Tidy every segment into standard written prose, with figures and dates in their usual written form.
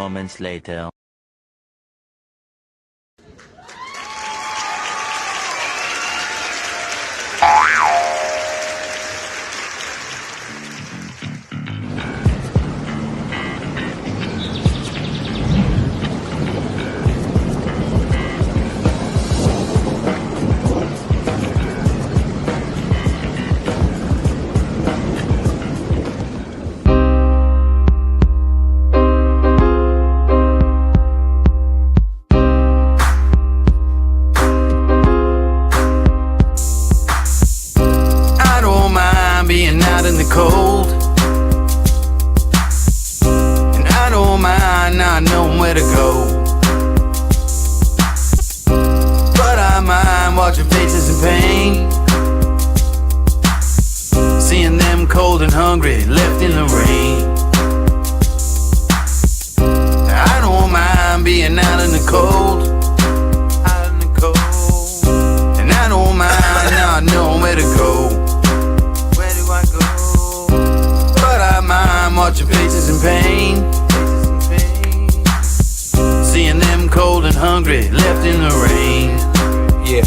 moments later. Cold, and I don't mind not knowing where to go, but I mind watching faces in pain, seeing them cold and hungry left in the rain. I don't mind being out in the cold, and I don't mind not knowing where to go. Watching faces in pain, seeing them cold and hungry left in the rain. Yeah,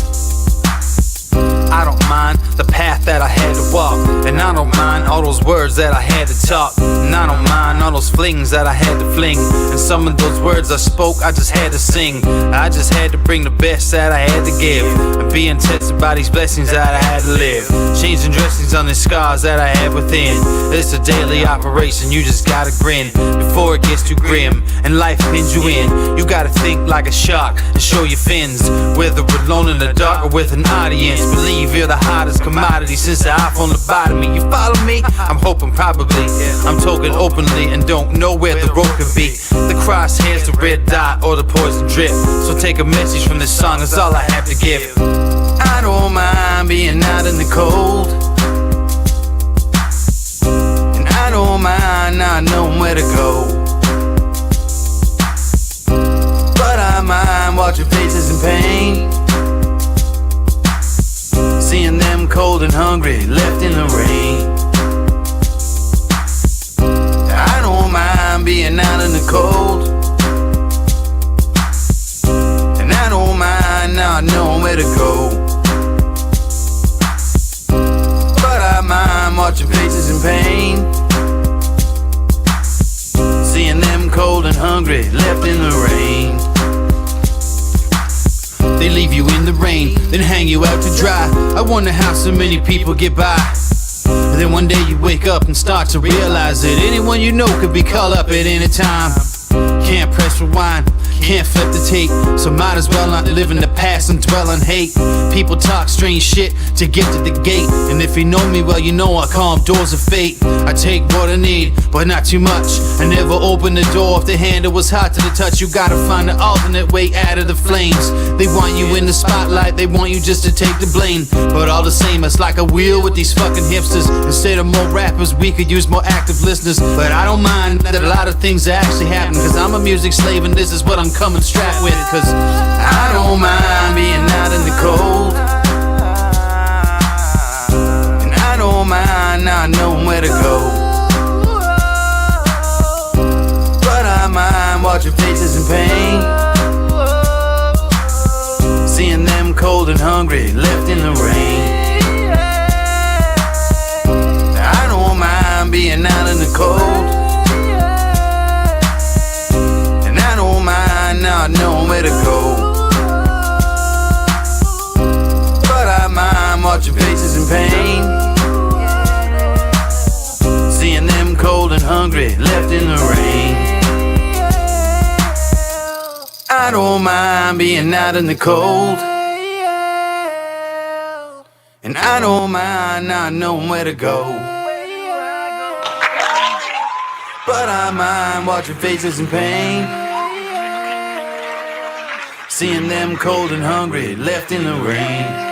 I don't mind the path that I had to walk, and I don't mind all those words that I had to talk, and I don't mind all those flings that I had to fling, and some of those words I spoke I just had to sing. I just had to bring the best that I had to give, and being tested by these blessings that I had to live, changing dressings on the scars that I had within. It's a daily operation, you just gotta grin before it gets too grim and life pins you in. You gotta think like a shark and show your fins, whether we're alone in the dark or with an audience. Believe you're the hottest commodity since the iPhone lobotomy. You follow me? I'm hoping probably. I'm talking openly and don't know where the road could be. The crosshairs, the red dot, or the poison drip. So take a message from this song, is all I have to give. I don't mind being out in the cold, and I don't mind not knowing where to go, but I mind watching faces in pain, seeing them cold and hungry left in the rain. I don't mind being out in the cold, and I don't mind not knowing where to go, but I mind watching faces in pain, seeing them cold and hungry left in the rain. They leave you in the rain, then hang you out to dry. I wonder how so many people get by. And then one day you wake up and start to realize that anyone you know could be called up at any time. Can't press rewind, can't flip the tape, so might as well not live in the past and dwell on hate. People talk strange shit to get to the gate, and if you know me well, you know I call them doors of fate. I take what I need, but not too much. I never open the door if the handle was hot to the touch. You gotta find an alternate way out of the flames. They want you in the spotlight, they want you just to take the blame, but all the same, it's like a wheel with these fucking hipsters. Instead of more rappers, we could use more active listeners. But I don't mind that a lot of things are actually happening, cause I'm a music slave and this is what I'm coming strapped with. Cause I don't mind being out in the cold, and I don't mind not knowing where to go, but I mind watching faces in pain, seeing them cold and hungry left in the rain. I don't mind being out in the cold, and I don't mind not knowing where to go, but I mind watching faces in pain, seeing them cold and hungry left in the rain. I don't mind being out in the cold, and I don't mind not knowing where to go, but I mind watching faces in pain, seeing them cold and hungry left in the rain.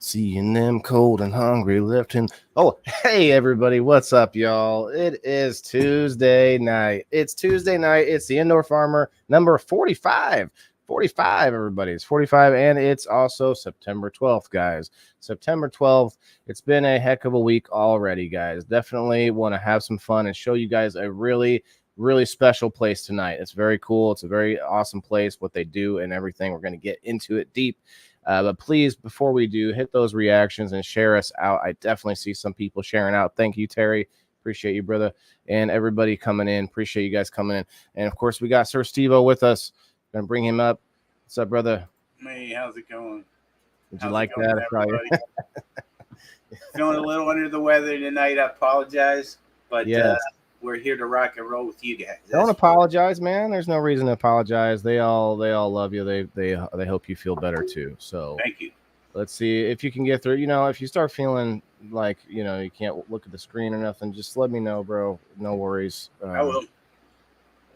Seeing them cold and hungry left in. Oh, hey everybody, what's up, y'all? It is Tuesday night. It's Tuesday night. It's the Indoor Farmer number 45. 45, everybody. It's 45, and it's also September 12th, guys. September 12th. It's been a heck of a week already, guys. Definitely want to have some fun and show you guys a really, really special place tonight. It's very cool. It's a very awesome place, what they do and everything. We're going to get into it deep. But please, before we do, hit those reactions and share us out. I definitely see some people sharing out. Thank you, Terry. Appreciate you, brother. And everybody coming in. Appreciate you guys coming in. And, of course, we got Siir SteveO with us. Going to bring him up. What's up, brother? Hey, how's it going? Did you like that? Feeling a little under the weather tonight. I apologize. But yes. We're here to rock and roll with you guys. Don't apologize, man. There's no reason to apologize. They all love you. They hope you feel better too. So thank you. Let's see if you can get through. If you start feeling like you can't look at the screen or nothing, just let me know, bro. No worries. I will.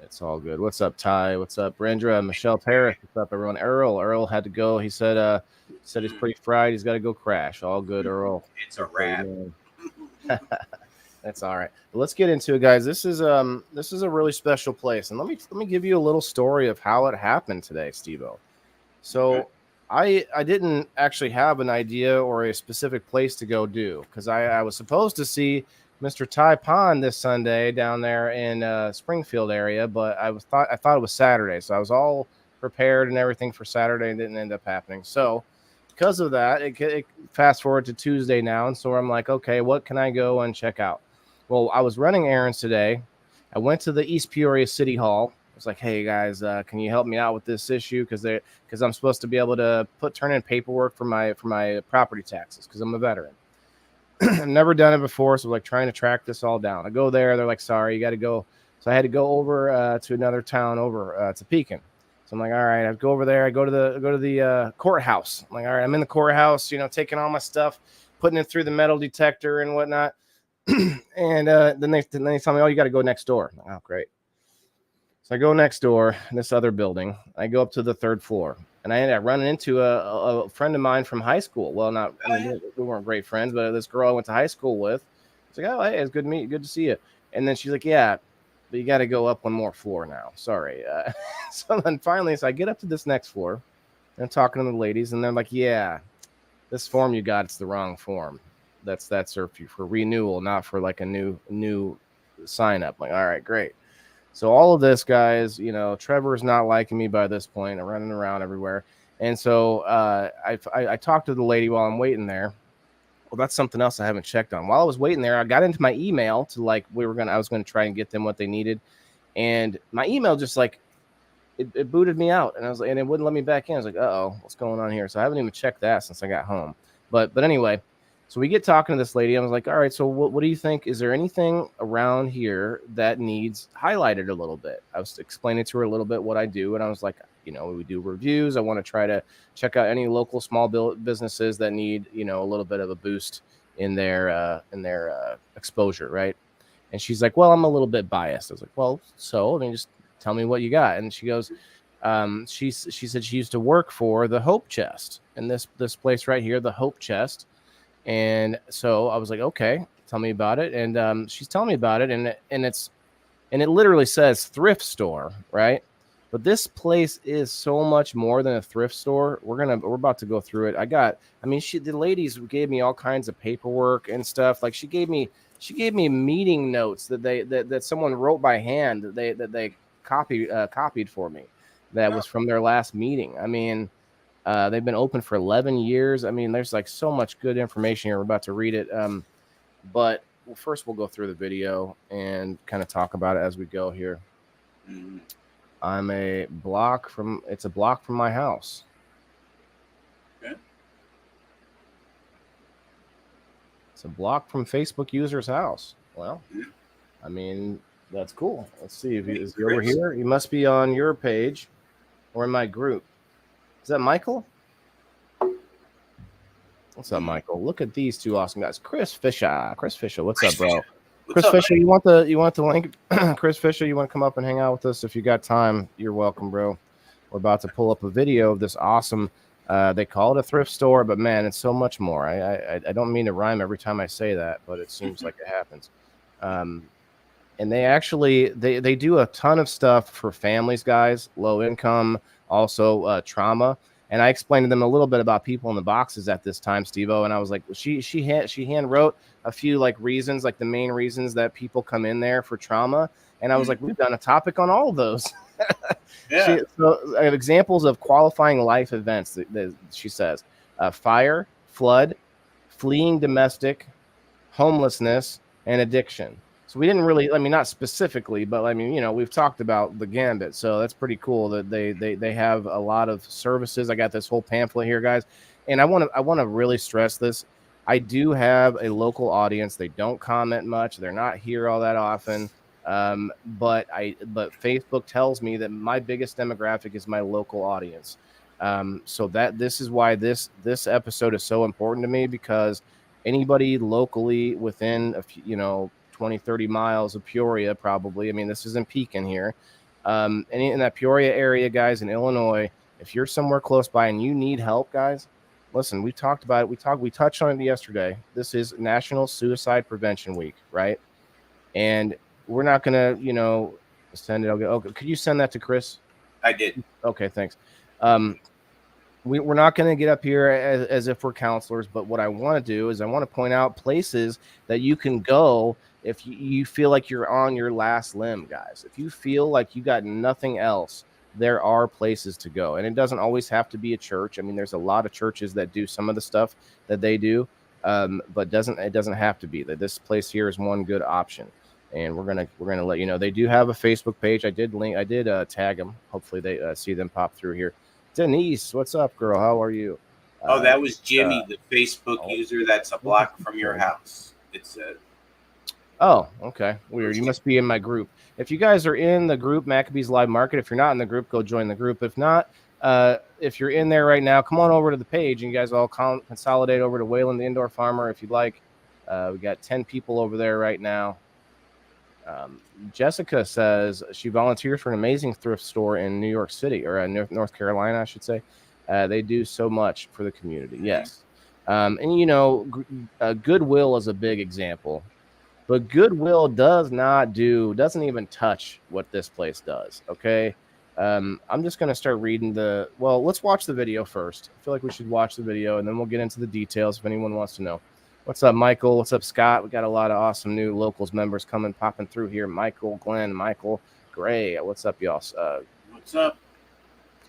It's all good. What's up, Ty? What's up, Brandra? Michelle Paris. What's up, everyone? Earl had to go. He said he's pretty fried. He's got to go crash. All good, Earl. It's a wrap. That's all right. But let's get into it, guys. This is a really special place, and let me give you a little story of how it happened today, SteveO. So I didn't actually have an idea or a specific place to go do because I was supposed to see Mr. Ty Pond this Sunday down there in Springfield area, but I thought it was Saturday, so I was all prepared and everything for Saturday, and didn't end up happening. So because of that, it fast forward to Tuesday now, and so I'm like, okay, what can I go and check out? Well, I was running errands today. I went to the East Peoria City Hall. I was like, hey, guys, can you help me out with this issue? Because I'm supposed to be able to turn in paperwork for my property taxes because I'm a veteran. I've never done it before, so I'm like trying to track this all down. I go there. They're like, sorry, you got to go. So I had to go over to another town over to Pekin. So I'm like, all right, I go over there. I go to the courthouse. I'm like, all right, I'm in the courthouse, taking all my stuff, putting it through the metal detector and whatnot. And then they tell me, oh, you got to go next door. Like, oh, great. So I go next door, this other building. I go up to the third floor, and I ended up running into a friend of mine from high school. Well, we weren't great friends, but this girl I went to high school with. It's like, oh, hey, it's good to meet you. Good to see you. And then she's like, yeah, but you got to go up one more floor now. Sorry. So then finally, I get up to this next floor, and I'm talking to the ladies, and they're like, yeah, this form you got, it's the wrong form. That's for renewal, not for like a new sign up. Like, all right, great. So all of this, guys, Trevor's not liking me by this point. I'm running around everywhere. And so I talked to the lady while I'm waiting there. Well, that's something else I haven't checked on. While I was waiting there, I got into my email to I was going to try and get them what they needed. And my email just it booted me out, and and it wouldn't let me back in. I was like, uh-oh, what's going on here? So I haven't even checked that since I got home. But anyway, so we get talking to this lady. I was like, all right, so what do you think? Is there anything around here that needs highlighted a little bit? I was explaining to her a little bit what I do, and I was like, we do reviews. I want to try to check out any local small businesses that need, a little bit of a boost in their exposure, right? And she's like, well, I'm a little bit biased. I was like, well, so just tell me what you got. And she goes, she said she used to work for the Hope Chest, and this place right here, the Hope Chest. And so I was like, okay, tell me about it. And she's telling me about it, and it literally says thrift store, right? But this place is so much more than a thrift store. We're about to go through it. The ladies gave me all kinds of paperwork and stuff. Like she gave me meeting notes that someone wrote by hand that they copied for me. That was from their last meeting. They've been open for 11 years. There's so much good information here. We're about to read it. But first we'll go through the video and kind of talk about it as we go here. Mm-hmm. I'm a block from my house. Okay. It's a block from Facebook user's house. Well, that's cool. Let's see if is he over here. He must be on your page or in my group. Is that Michael? What's up, Michael? Look at these two awesome guys. Chris Fisher, what's up, bro? Chris Fisher, you want the link? Chris Fisher, you want to come up and hang out with us if you got time? You're welcome, bro. We're about to pull up a video of this awesome. They call it a thrift store, but man, it's so much more. I don't mean to rhyme every time I say that, but it seems like it happens. And they actually they do a ton of stuff for families, guys, low income, also trauma. And I explained to them a little bit about people in the boxes at this time, SteveO, and I was like, she hand wrote a few like reasons, like the main reasons that people come in there for trauma. And I was like, we've done a topic on all of those. Yeah. So I have examples of qualifying life events that she says: fire, flood, fleeing domestic, homelessness, and addiction. So we didn't really, I mean, not specifically, but I mean, you know, we've talked about the gambit. So that's pretty cool that they have a lot of services. I got this whole pamphlet here, guys, and I want to really stress this. I do have a local audience. They don't comment much. They're not here all that often. But Facebook tells me that my biggest demographic is my local audience. So that this is why this episode is so important to me, because anybody locally within a few, you know, 20, 30 miles of Peoria, probably. I mean, this is in Pekin here. Any in that Peoria area, guys, in Illinois, if you're somewhere close by and you need help, guys, listen, we talked about it. We touched on it yesterday. This is National Suicide Prevention Week, right? And we're not going to, you know, send it. Okay. Could you send that to Chris? I did. Okay, thanks. We're not going to get up here as if we're counselors, but what I want to do is I want to point out places that you can go if you feel like you're on your last limb, guys. If you feel like you got nothing else, there are places to go. And it doesn't always have to be a church. I mean, there's a lot of churches that do some of the stuff that they do, but it doesn't have to be. That this place here is one good option. And we're gonna let you know. They do have a Facebook page. I did tag them. Hopefully they see them pop through here. Denise, what's up, girl? How are you? Oh, that was Jimmy, the Facebook user that's a block from your house. It said. Oh, okay. Weird. You must be in my group. If you guys are in the group, Maccabees Live Market, if you're not in the group, go join the group. If not, if you're in there right now, come on over to the page and you guys all consolidate over to Waylon the Indoor Farmer if you'd like. We got 10 people over there right now. Jessica says she volunteers for an amazing thrift store in New York City, or North Carolina, I should say. They do so much for the community. Yes. And, you know, Goodwill is a big example. But Goodwill doesn't even touch what this place does, okay? I'm just going to start reading let's watch the video first. I feel like we should watch the video, and then we'll get into the details if anyone wants to know. What's up, Michael? What's up, Scott? We got a lot of awesome new locals members popping through here. Michael, Glenn, Michael, Gray. What's up, y'all? What's up?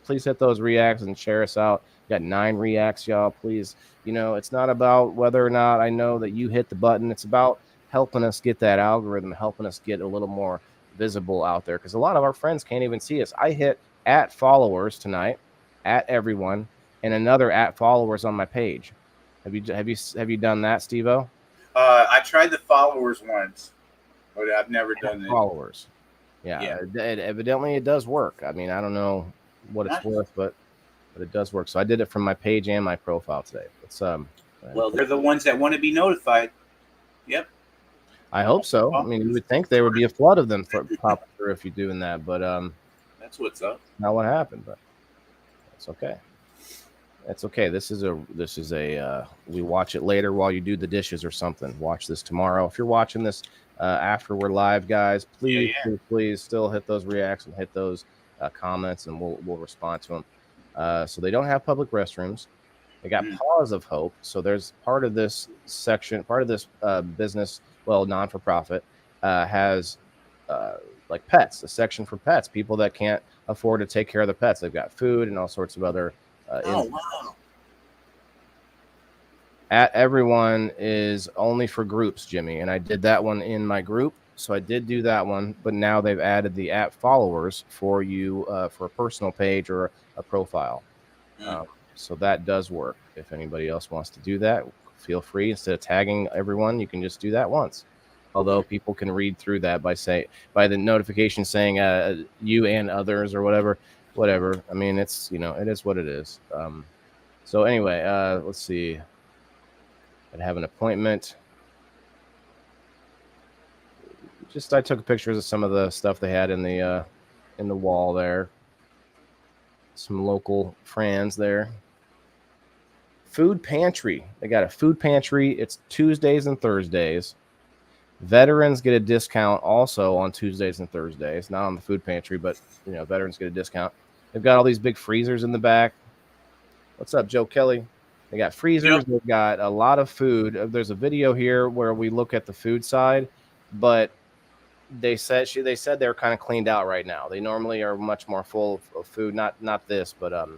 Please hit those reacts and share us out. We got 9 reacts, y'all. Please, you know, it's not about whether or not I know that you hit the button. It's about helping us get that algorithm, helping us get a little more visible out there, because a lot of our friends can't even see us. I hit @followers tonight, @everyone, and another @followers on my page. Have you done that, SteveO? I tried the followers once, but I've never done it. Followers. Yeah. Evidently it does work. I mean, I don't know what it's worth, but it does work. So I did it from my page and my profile today. It's well, they're the ones that want to be notified. Yep. I hope so. I mean, you would think there would be a flood of them popping through if you're doing that, but that's what's up. Not what happened, but it's okay. That's okay. This is a we watch it later while you do the dishes or something. Watch this tomorrow. If you're watching this after we're live, guys, please still hit those reacts and hit those comments, and we'll respond to them. So they don't have public restrooms. They got Paws of Hope. So there's part of this section, part of this business, non-for-profit, has like pets, a section for pets, people that can't afford to take care of the pets. They've got food and all sorts of other wow. @everyone is only for groups, Jimmy, and I did that one in my group, so I did do that one, but now they've added the @followers for you for a personal page or a profile. So that does work. If anybody else wants to do that, feel free. Instead of tagging everyone, you can just do that once. Although people can read through that by the notification saying you and others or whatever. I mean, it's, you know, it is what it is. So anyway, let's see. I'd have an appointment. I took pictures of some of the stuff they had in the wall there. Some local friends there. Food pantry. They got a food pantry. It's Tuesdays and Thursdays. Veterans get a discount also on Tuesdays and Thursdays. Not on the food pantry, but, you know, veterans get a discount. They've got all these big freezers in the back. What's up, Joe Kelly? They got freezers. Yep. They've got a lot of food. There's a video here where we look at the food side, but they said they're kind of cleaned out right now. They normally are much more full of food. Not this, but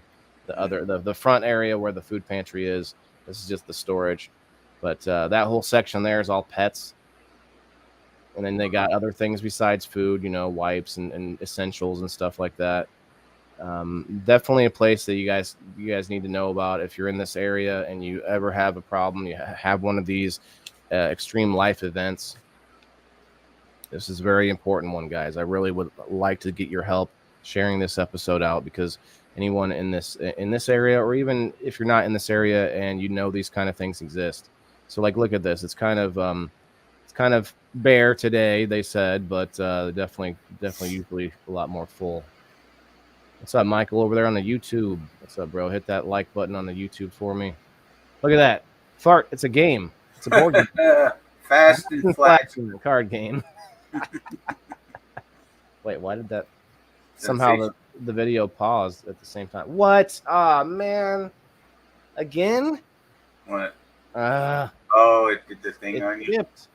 the front area where the food pantry is. This is just the storage, but that whole section there is all pets. And then they got other things besides food, wipes and essentials and stuff like that. Definitely a place that you guys need to know about if you're in this area and you ever have a problem, you have one of these extreme life events. This is a very important one, guys. I really would like to get your help sharing this episode out, because anyone in this area, or even if you're not in this area and these kind of things exist. So like, look at this. It's kind of bare today, they said, but definitely usually a lot more full. What's up, Michael, over there on the YouTube? What's up, bro? Hit that like button on the YouTube for me. Look at that. Fart. It's a game. It's a board game. Fast and flat. Card game. Wait, why did that? Somehow the video paused at the same time. What? Ah, man. Again? What? It did the thing on you? Dipped.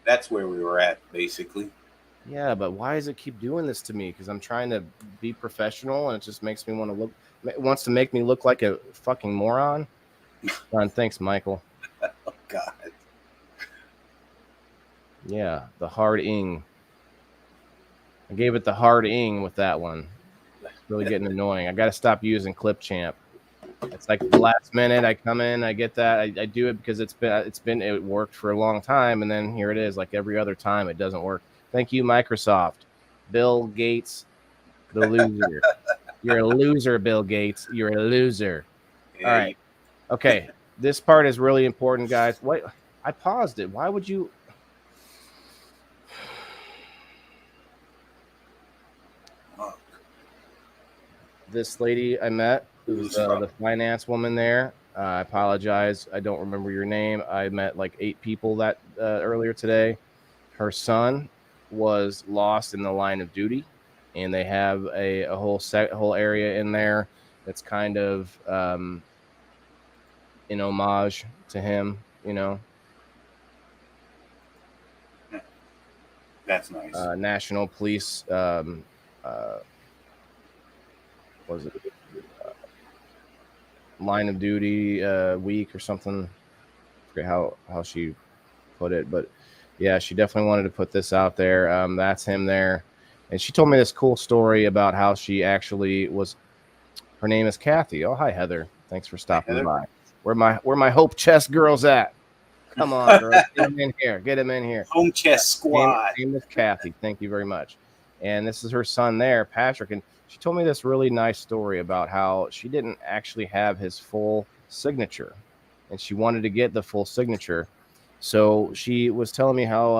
That's where we were at, basically. Yeah, but why does it keep doing this to me? Because I'm trying to be professional, and it just makes me wants to make me look like a fucking moron. Thanks, Michael. Oh, God. Yeah, the hard ing. I gave it the hard ing with that one. It's really getting annoying. I got to stop using Clipchamp. It's like the last minute I come in, I get that. I do it because it worked for a long time, and then here it is. Like every other time, it doesn't work. Thank you, Microsoft. Bill Gates, the loser. You're a loser, Bill Gates. You're a loser. Yeah. All right. Okay. This part is really important, guys. Wait, I paused it. Why would you? This lady I met, who's the finance woman there. I apologize. I don't remember your name. I met like 8 people that earlier today. Her son was lost in the line of duty, and they have a whole area in there that's kind of in homage to him. That's nice. National Police. Was it line of duty week or something? I forget how she put it, but yeah, she definitely wanted to put this out there. That's him there, and she told me this cool story about how she actually was. Her name is Kathy. Oh, hi, Heather. Thanks for stopping by. Where my Hope Chest girls at? Come on, girls, get them in here. Get them in here. Home Chest Squad. Name is Kathy. Thank you very much. And this is her son there, Patrick, and she told me this really nice story about how she didn't actually have his full signature, and she wanted to get the full signature. So she was telling me how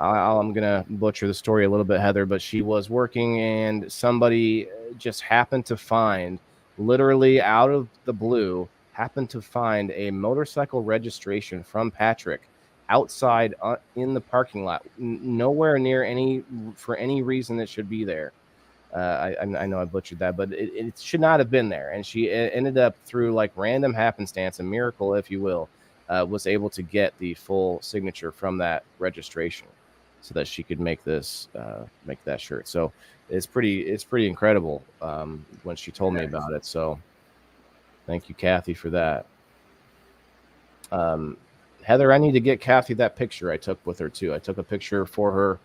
I'm going to butcher the story a little bit, Heather, but she was working and somebody just happened to find, literally out of the blue, happened to find a motorcycle registration from Patrick outside in the parking lot, nowhere near for any reason that should be there. I know I butchered that, but it should not have been there. And she ended up, through like random happenstance, a miracle, if you will, was able to get the full signature from that registration so that she could make that shirt. So it's pretty incredible when she told me about it. So thank you, Kathy, for that. Heather, I need to get Kathy that picture I took with her too. I took a picture for her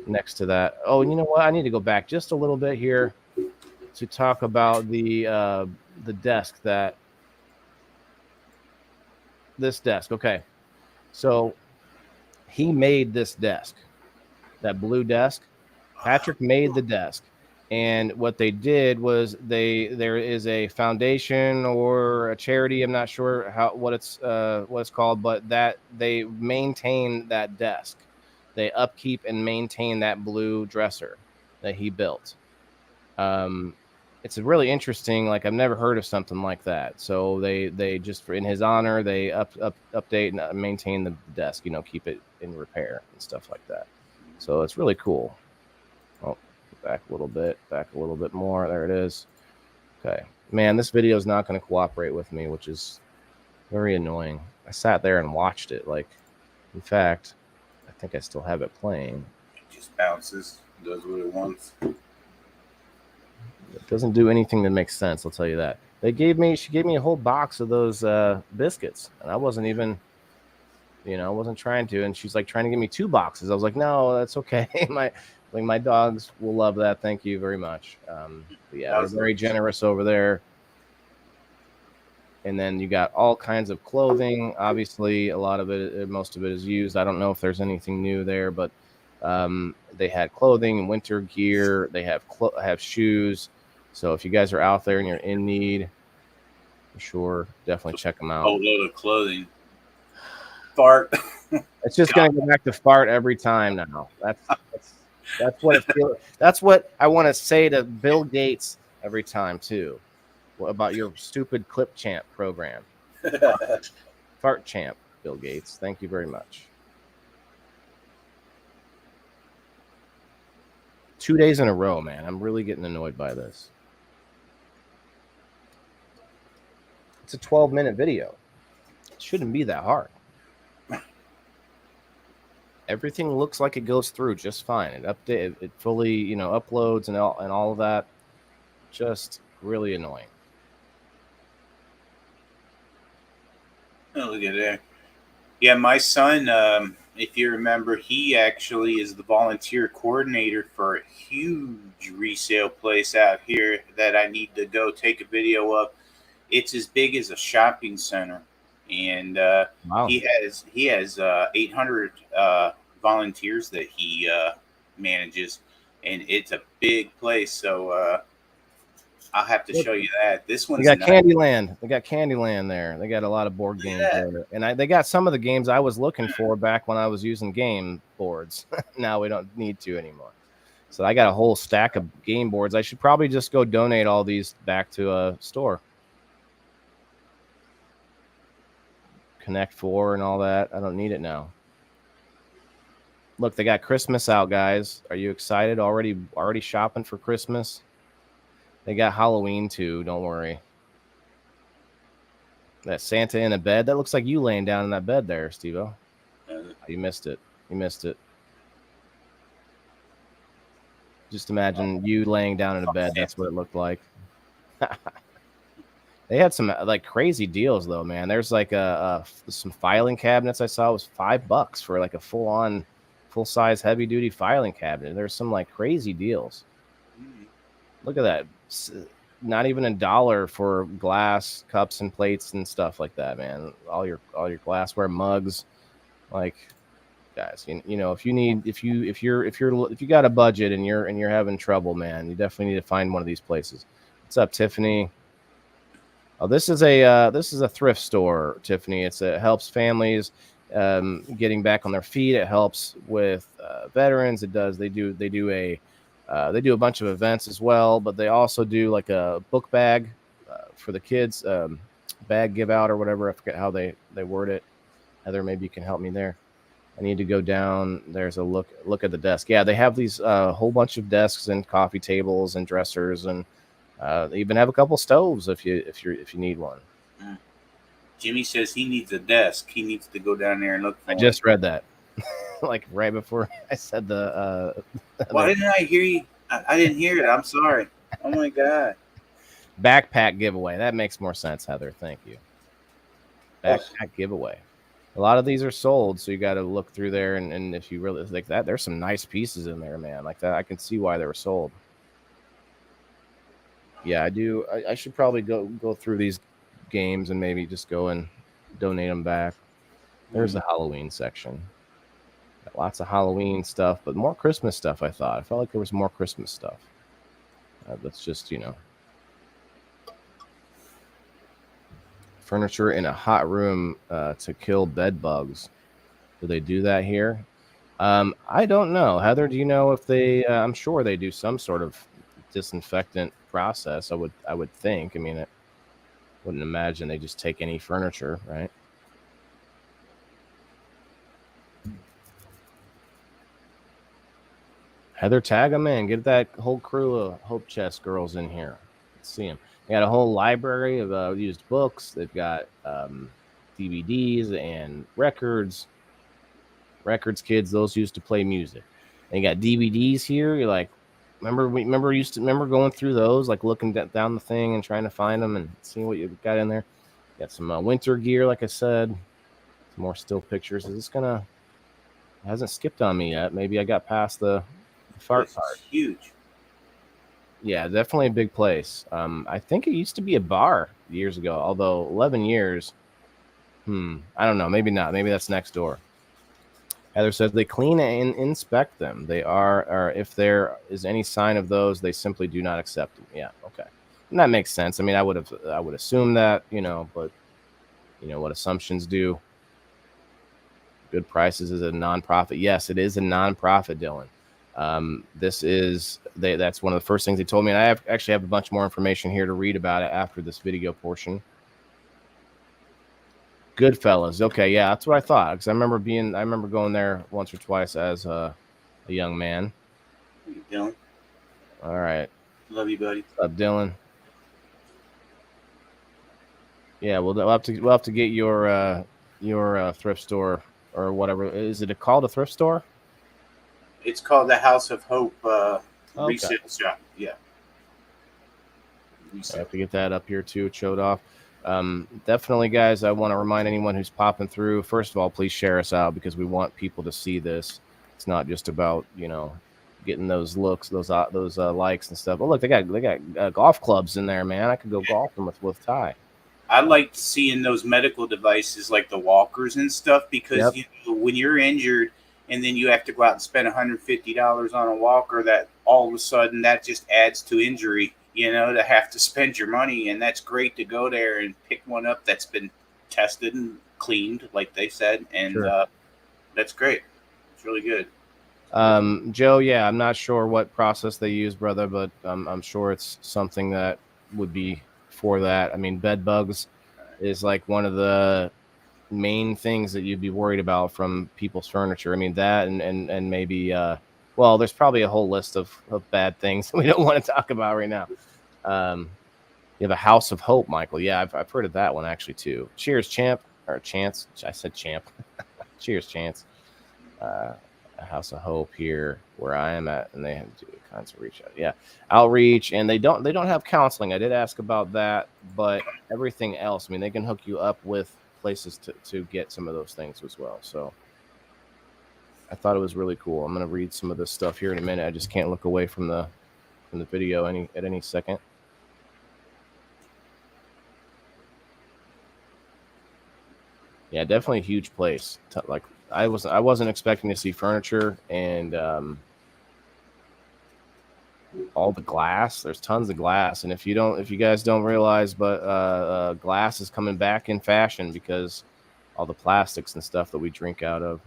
next to that. Oh, you know what? I need to go back just a little bit here to talk about the desk this desk. Okay. So he made this desk, that blue desk. Patrick made the desk. And what they did was there is a foundation or a charity, I'm not sure what it's called, but that they maintain that desk. They upkeep and maintain that blue dresser that he built. It's really interesting. Like, I've never heard of something like that. So they just, in his honor, they update and maintain the desk. Keep it in repair and stuff like that. So it's really cool. Oh, Back a little bit. Back a little bit more. There it is. Okay. Man, this video is not going to cooperate with me, which is very annoying. I sat there and watched it. Like, in fact, I think I still have it playing. It just bounces, does what it wants. It doesn't do anything that makes sense, I'll tell you that. She gave me a whole box of those biscuits, and I wasn't even, I wasn't trying to. And she's like trying to give me 2 boxes. I was like, no, that's okay. my dogs will love that. Thank you very much. But yeah, they're very generous over there. And then you got all kinds of clothing. Obviously, most of it is used. I don't know if there's anything new there, but they had clothing, winter gear. They have shoes. So if you guys are out there and you're in need, for sure, definitely check them out. A whole load of clothing. Fart. It's just gonna go back to fart every time now. That's what it feels. That's what I want to say to Bill Gates every time too. What about your stupid Clip Champ program? Fart Champ, Bill Gates. Thank you very much. 2 days in a row, man. I'm really getting annoyed by this. It's a 12-minute video. It shouldn't be that hard. Everything looks like it goes through just fine. It fully, uploads and all of that. Just really annoying. Oh, look at that. Yeah, my son, if you remember, he actually is the volunteer coordinator for a huge resale place out here that I need to go take a video of. It's as big as a shopping center, and Wow. he has 800 volunteers that he manages, and it's a big place. So I'll have to show you that. This one's They got nice. Candyland. They got Candyland there. They got a lot of board games there, and they got some of the games I was looking for back when I was using game boards. Now we don't need to anymore. So I got a whole stack of game boards. I should probably just go donate all these back to a store. Connect 4 and all that. I don't need it now. Look, they got Christmas out, guys. Are you excited? Already shopping for Christmas? They got Halloween too. Don't worry. That Santa in a bed. That looks like you laying down in that bed there, SteveO. You missed it. You missed it. Just imagine you laying down in a bed. That's what it looked like. They had some like crazy deals though, man. There's like some filing cabinets I saw was $5 for like a full-size heavy-duty filing cabinet. There's some like crazy deals. Look at that. Not even $1 for glass cups and plates and stuff like that, man. All your glassware, mugs. Like, guys, if you got a budget and you're having trouble, man, you definitely need to find one of these places. What's up, Tiffany? Oh, this is a thrift store, Tiffany. It helps families getting back on their feet. It helps with veterans. They do a bunch of events as well, but they also do like a book bag for the kids, bag give out or whatever. I forget how they word it. Heather, maybe you can help me there. I need to go down. There's a look at the desk. Yeah, they have these whole bunch of desks and coffee tables and dressers, and they even have a couple stoves if you need one. Jimmy says he needs a desk. He needs to go down there and look for I just read that. Like right before I said the why didn't I hear you? I didn't hear it. I'm sorry. Oh my god. Backpack giveaway. That makes more sense, Heather. Thank you. Backpack giveaway. A lot of these are sold, so you got to look through there, and if you really like that, there's some nice pieces in there, man. Like that, I can see why they were sold. Yeah, I do. I should probably go through these games and maybe just go and donate them back. There's the Halloween section. Got lots of Halloween stuff, but more Christmas stuff. I felt like there was more Christmas stuff. That's just furniture in a hot room to kill bed bugs. Do they do that here? I don't know. Heather, do you know if they? I'm sure they do some sort of disinfectant process. I would think. I mean, I wouldn't imagine they just take any furniture, right? Heather, tag them in. Get that whole crew of Hope Chest girls in here. Let's see them. They got a whole library of used books. They've got DVDs and records. Records, kids, those used to play music. And you got DVDs here. You're like, remember going through those, like looking down the thing and trying to find them and seeing what you got in there. Got some winter gear, like I said. Some more still pictures. Is this gonna? It hasn't skipped on me yet. Maybe I got past the fart part. Huge. Yeah, definitely a big place. I think it used to be a bar years ago. Although 11 years, I don't know. Maybe not. Maybe that's next door. Heather says they clean and inspect them. They are, or if there is any sign of those, they simply do not accept them. Yeah, okay, and that makes sense. I mean, I would assume that, but what assumptions do. Good Prices is a nonprofit. Yes, it is a nonprofit, Dylan. That's one of the first things they told me, and I actually have a bunch more information here to read about it after this video portion. Goodfellas. Okay, yeah, that's what I thought, because I remember going there once or twice as a young man. Dylan. All right. Love you, buddy. What's up, Dylan? Yeah, we'll have to get your thrift store or whatever. Is it called a thrift store? It's called the House of Hope resale shop. Yeah. I have to get that up here too. It showed off. Definitely, guys, I want to remind anyone who's popping through, first of all, please share us out, because we want people to see this. It's not just about, getting those looks, those likes and stuff. Oh, look, they got golf clubs in there, man. I could go golfing with Ty. I like seeing those medical devices like the walkers and stuff, because when you're injured and then you have to go out and spend $150 on a walker, that all of a sudden that just adds to injury. To have to spend your money, and that's great to go there and pick one up that's been tested and cleaned, like they said, and sure. That's great. It's really good. Joe, yeah, I'm not sure what process they use, brother, but I'm sure it's something that would be for that. I mean, bed bugs is like one of the main things that you'd be worried about from people's furniture. I mean, that and maybe there's probably a whole list of bad things we don't want to talk about right now. You have a House of Hope, Michael. Yeah, I've heard of that one actually too. Cheers, champ, or Chance. I said champ. Cheers, Chance. A House of Hope here where I am at, and they have to do kinds of reach out. Yeah, outreach, and they don't have counseling. I did ask about that, but everything else, I mean, they can hook you up with places to get some of those things as well. So I thought it was really cool. I'm going to read some of this stuff here in a minute. I just can't look away from the video at any second. Yeah, definitely a huge place. Like I wasn't expecting to see furniture and all the glass. There's tons of glass, and if you guys don't realize, but glass is coming back in fashion because all the plastics and stuff that we drink out of.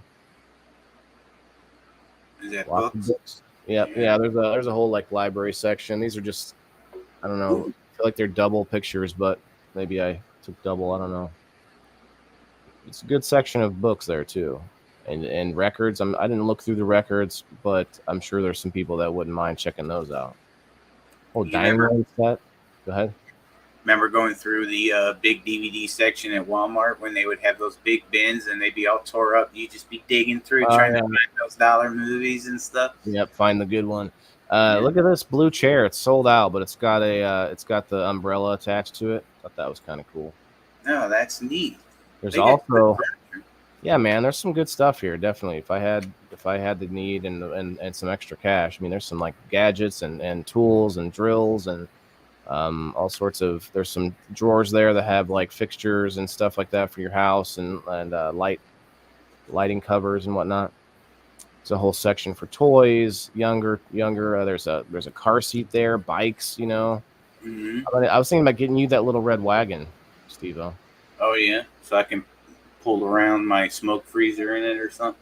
Is that books? Yeah. There's a whole like library section. These are just, I don't know. I feel like they're double pictures, but maybe I took double. I don't know. It's a good section of books there too, and records. I didn't look through the records, but I'm sure there's some people that wouldn't mind checking those out. Oh, dining set. Go ahead. Remember going through the big DVD section at Walmart when they would have those big bins and they'd be all tore up? You'd just be digging through trying to find those dollar movies and stuff. Yep, find the good one. Look at this blue chair. It's sold out, but it's got the umbrella attached to it. Thought that was kind of cool. No, that's neat. There's also, yeah, man. There's some good stuff here. Definitely, if I had the need and some extra cash, I mean, there's some like gadgets and tools and drills and all sorts of. There's some drawers there that have like fixtures and stuff like that for your house and lighting covers and whatnot. It's a whole section for toys, younger. There's a car seat there, bikes. Mm-hmm. I was thinking about getting you that little red wagon, SteveO. Oh yeah, so I can pull around my smoke freezer in it or something.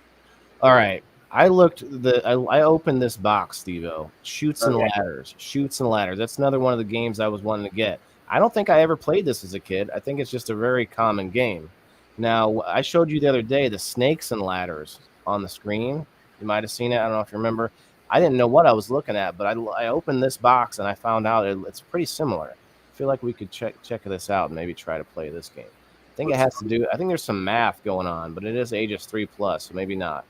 All right, I opened this box, SteveO. Shoots and ladders. That's another one of the games I was wanting to get. I don't think I ever played this as a kid. I think it's just a very common game. Now, I showed you the other day the snakes and ladders on the screen. You might have seen it. I don't know if you remember. I didn't know what I was looking at, but I opened this box and I found out it's pretty similar. I feel like we could check this out and maybe try to play this game. I think it has to do. I think there's some math going on, but it is ages 3+, so maybe not.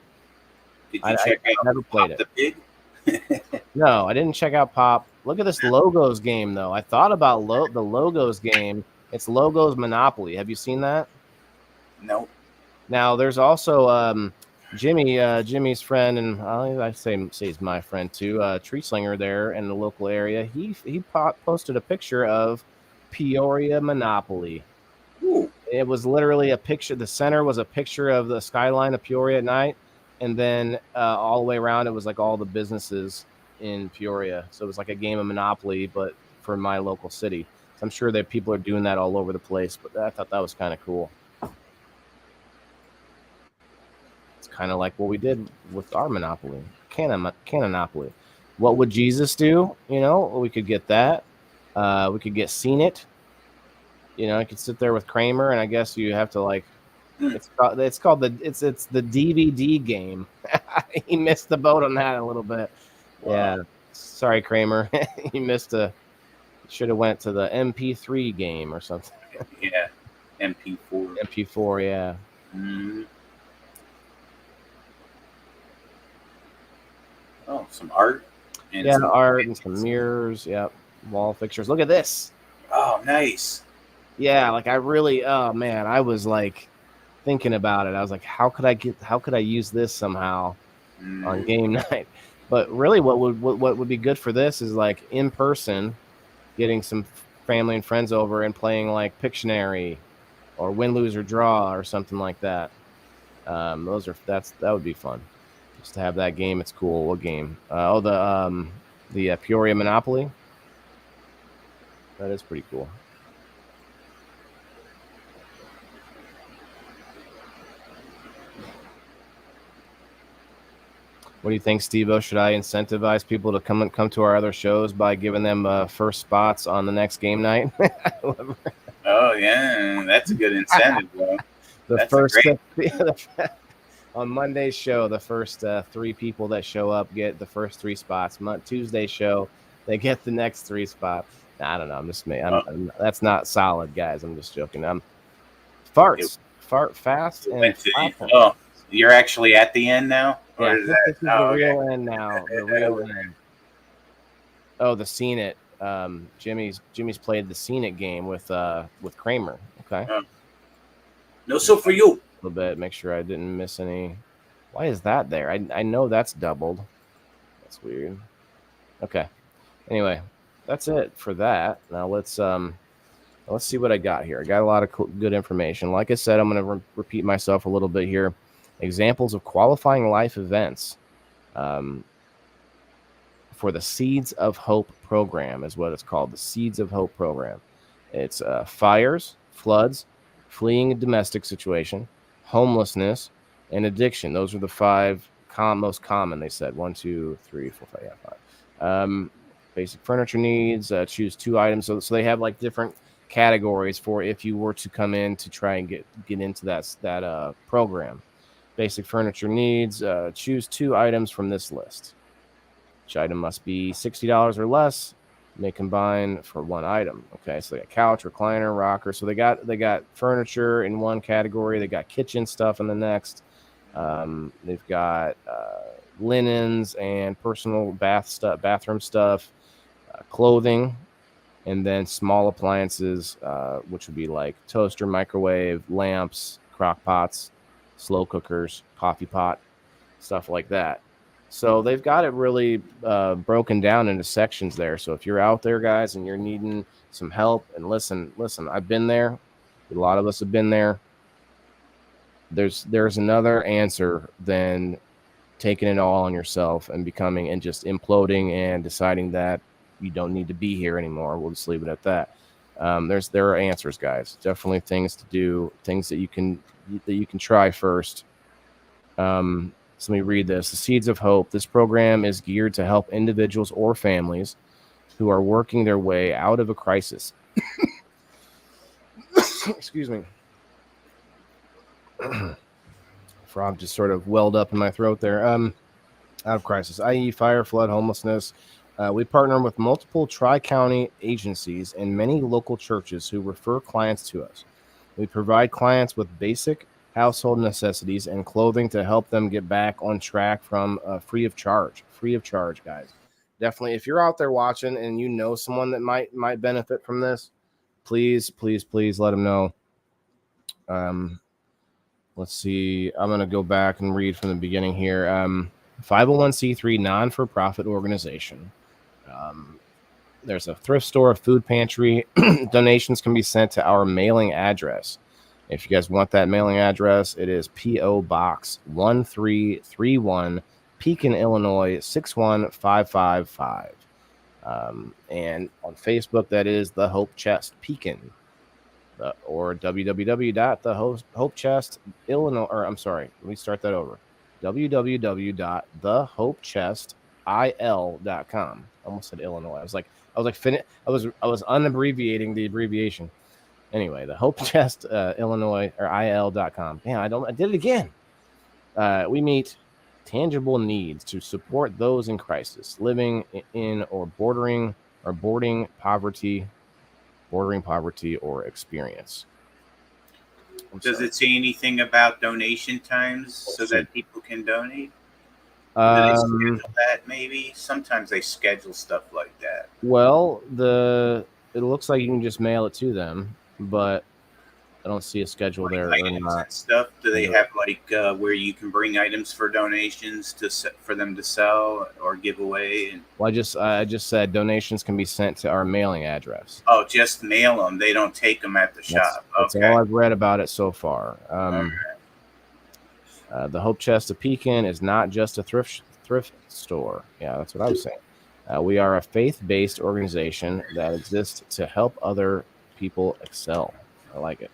Did you check out never played Pop the Pig? No, I didn't check out Pop. Look at this Logos game, though. I thought about the Logos game. It's Logos Monopoly. Have you seen that? No. Now, there's also Jimmy's friend, and I say he's my friend too, Tree Slinger there in the local area. He posted a picture of Peoria Monopoly. Ooh. It was literally a picture. The center was a picture of the skyline of Peoria at night, and then all the way around it was like all the businesses in Peoria. So it was like a game of Monopoly, but for my local city. So I'm sure that people are doing that all over the place, but I thought that was kind of cool. It's kind of like what we did with our Monopoly, Canonopoly. What would Jesus do? You know, we could get that. We could get Seen It. You know, you could sit there with Kramer, and I guess you have to like. It's called the DVD game. He missed the boat on that a little bit. Wow. Yeah, sorry, Kramer. He missed should have went to the MP3 game or something. Yeah, MP4. MP4, yeah. Mm-hmm. Oh, some art. And some art and some mirrors. Yep, wall fixtures. Look at this. Oh, nice. Yeah, like I was like thinking about it. I was like, how could I use this somehow on game night? But really what would be good for this is like in person, getting some family and friends over and playing like Pictionary or Win, Lose, or Draw or something like that. That would be fun. Just to have that game. It's cool. What game? The Peoria Monopoly. That is pretty cool. What do you think, SteveO? Should I incentivize people to come to our other shows by giving them first spots on the next game night? Oh yeah, that's a good incentive, bro. On Monday's show, the first 3 people that show up get the first 3 spots. Tuesday's show, they get the next 3 spots. I don't know. I'm just that's not solid, guys. I'm just joking. Fart fast and you're actually at the end now. Yeah, this is the real end now. The real end. Oh, the Seen It. Jimmy's played the Seen It game with Kramer. Okay. No, so for you. A little bit. Make sure I didn't miss any. Why is that there? I know that's doubled. That's weird. Okay. Anyway, that's it for that. Now let's see what I got here. I got a lot of good information. Like I said, I'm going to repeat myself a little bit here. Examples of qualifying life events for the Seeds of Hope program is what it's called. The Seeds of Hope program. It's fires, floods, fleeing a domestic situation, homelessness, and addiction. Those are the 5 most common, they said. 1, 2, 3, 4, 5. Yeah, 5. Basic furniture needs. Choose 2 items. So they have like different categories for if you were to come in to try and get into that program. Basic furniture needs. Choose 2 items from this list. Each item must be $60 or less. May combine for 1 item. Okay, so they got couch, recliner, rocker. So they got furniture in one category. They got kitchen stuff in the next. They've got linens and personal bathroom stuff, clothing, and then small appliances, which would be like toaster, microwave, lamps, crock pots, slow cookers, coffee pot, stuff like that. So they've got it really broken down into sections there. So if you're out there, guys, and you're needing some help, and listen, I've been there. A lot of us have been there. There's another answer than taking it all on yourself and becoming and just imploding and deciding that you don't need to be here anymore. We'll just leave it at that. There are answers, guys. Definitely things to do, things that you can try first. So let me read this. The Seeds of Hope. This program is geared to help individuals or families who are working their way out of a crisis. Excuse me. Frog just sort of welled up in my throat there. out of crisis, i.e., fire, flood, homelessness. We partner with multiple tri-county agencies and many local churches who refer clients to us. We provide clients with basic household necessities and clothing to help them get back on track from free of charge. Free of charge, guys. Definitely, if you're out there watching and you know someone that might benefit from this, please let them know. Let's see. I'm going to go back and read from the beginning here. 501c3 non-for-profit organization. There's a thrift store, a food pantry. Donations can be sent to our mailing address. If you guys want that mailing address, it is P.O. Box 1331, Pekin, Illinois 61555. And on Facebook, that is the Hope Chest Pekin. Or www.thehopechest.illinois, or I'm sorry, let me start that over. www.thehopechestil.com. Almost said Illinois. I was unabbreviating the abbreviation. Anyway, the Hope Chest Illinois or il.com. Man, I did it again. We meet tangible needs to support those in crisis, living in or bordering poverty or experience. Does it say anything about donation times so that people can donate? Do they schedule that maybe? Sometimes they schedule stuff like that. Well, it looks like you can just mail it to them, but I don't see a schedule like there. Items and stuff. Do they have where you can bring items for donations for them to sell or give away? Well, I just said donations can be sent to our mailing address. Oh, just mail them. They don't take them at the shop. That's all I've read about it so far. The Hope Chest of Pekin is not just a thrift store. Yeah, that's what I was saying. We are a faith-based organization that exists to help other people excel. I like it.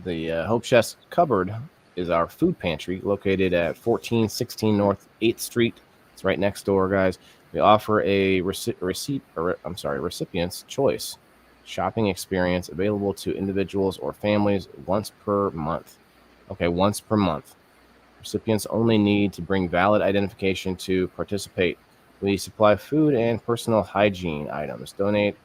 The Hope Chest Cupboard is our food pantry located at 1416 North 8th Street. It's right next door, guys. We offer a recipient's choice shopping experience available to individuals or families once per month. Okay, once per month. Recipients only need to bring valid identification to participate. We supply food and personal hygiene items donated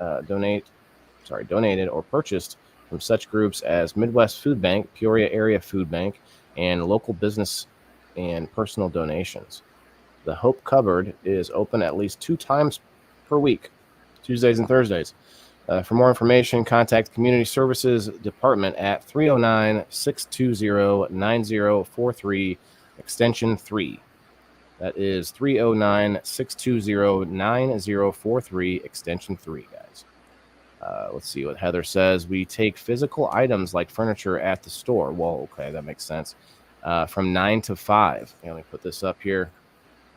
or purchased from such groups as Midwest Food Bank, Peoria Area Food Bank, and local business and personal donations. The Hope Cupboard is open at least 2 times per week, Tuesdays and Thursdays. For more information, contact Community Services Department at 309-620-9043, extension 3. That is 309-620-9043, extension 3, guys. Let's see what Heather says. We take physical items like furniture at the store. Well, okay, that makes sense. From 9 to 5. Let me put this up here.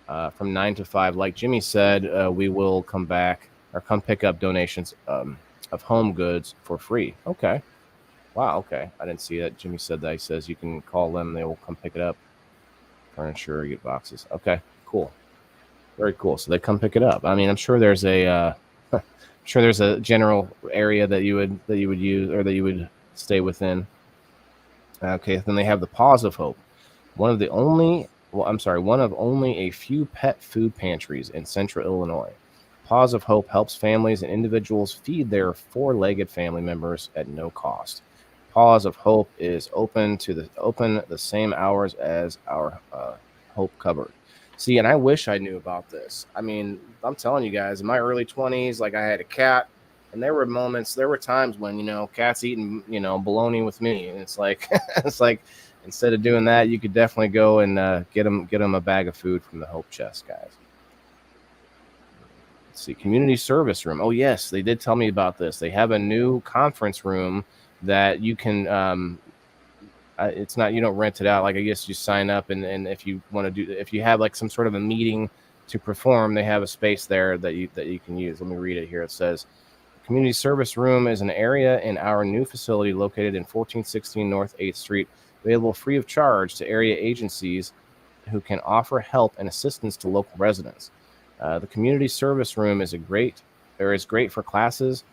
From 9 to 5. Like Jimmy said, we will come back or come pick up donations of home goods for free. Okay. Wow, okay. I didn't see that. Jimmy said that. He says you can call them. They will come pick it up. Furniture, get boxes. Okay, cool. Very cool. So they come pick it up. I mean, I'm sure there's a general area that you would use or that you would stay within. Okay, then they have the Paws of Hope, one of only a few pet food pantries in central Illinois. Paws of Hope helps families and individuals feed their 4-legged family members at no cost. Paws of Hope is open the same hours as our Hope Cupboard. See, and I wish I knew about this. I mean, I'm telling you guys, in my early 20s, like I had a cat, and there were times when, cat's eating, bologna with me. And it's like, instead of doing that, you could definitely go and get them a bag of food from the Hope Chest, guys. Let's see, community service room. Oh, yes, they did tell me about this. They have a new conference room that you can, it's not, you don't rent it out. Like, I guess you sign up and if you want to if you have like some sort of a meeting to perform, they have a space there that you can use. Let me read it here. It says, community service room is an area in our new facility located in 1416 North 8th Street, available free of charge to area agencies who can offer help and assistance to local residents. The community service room is great for classes,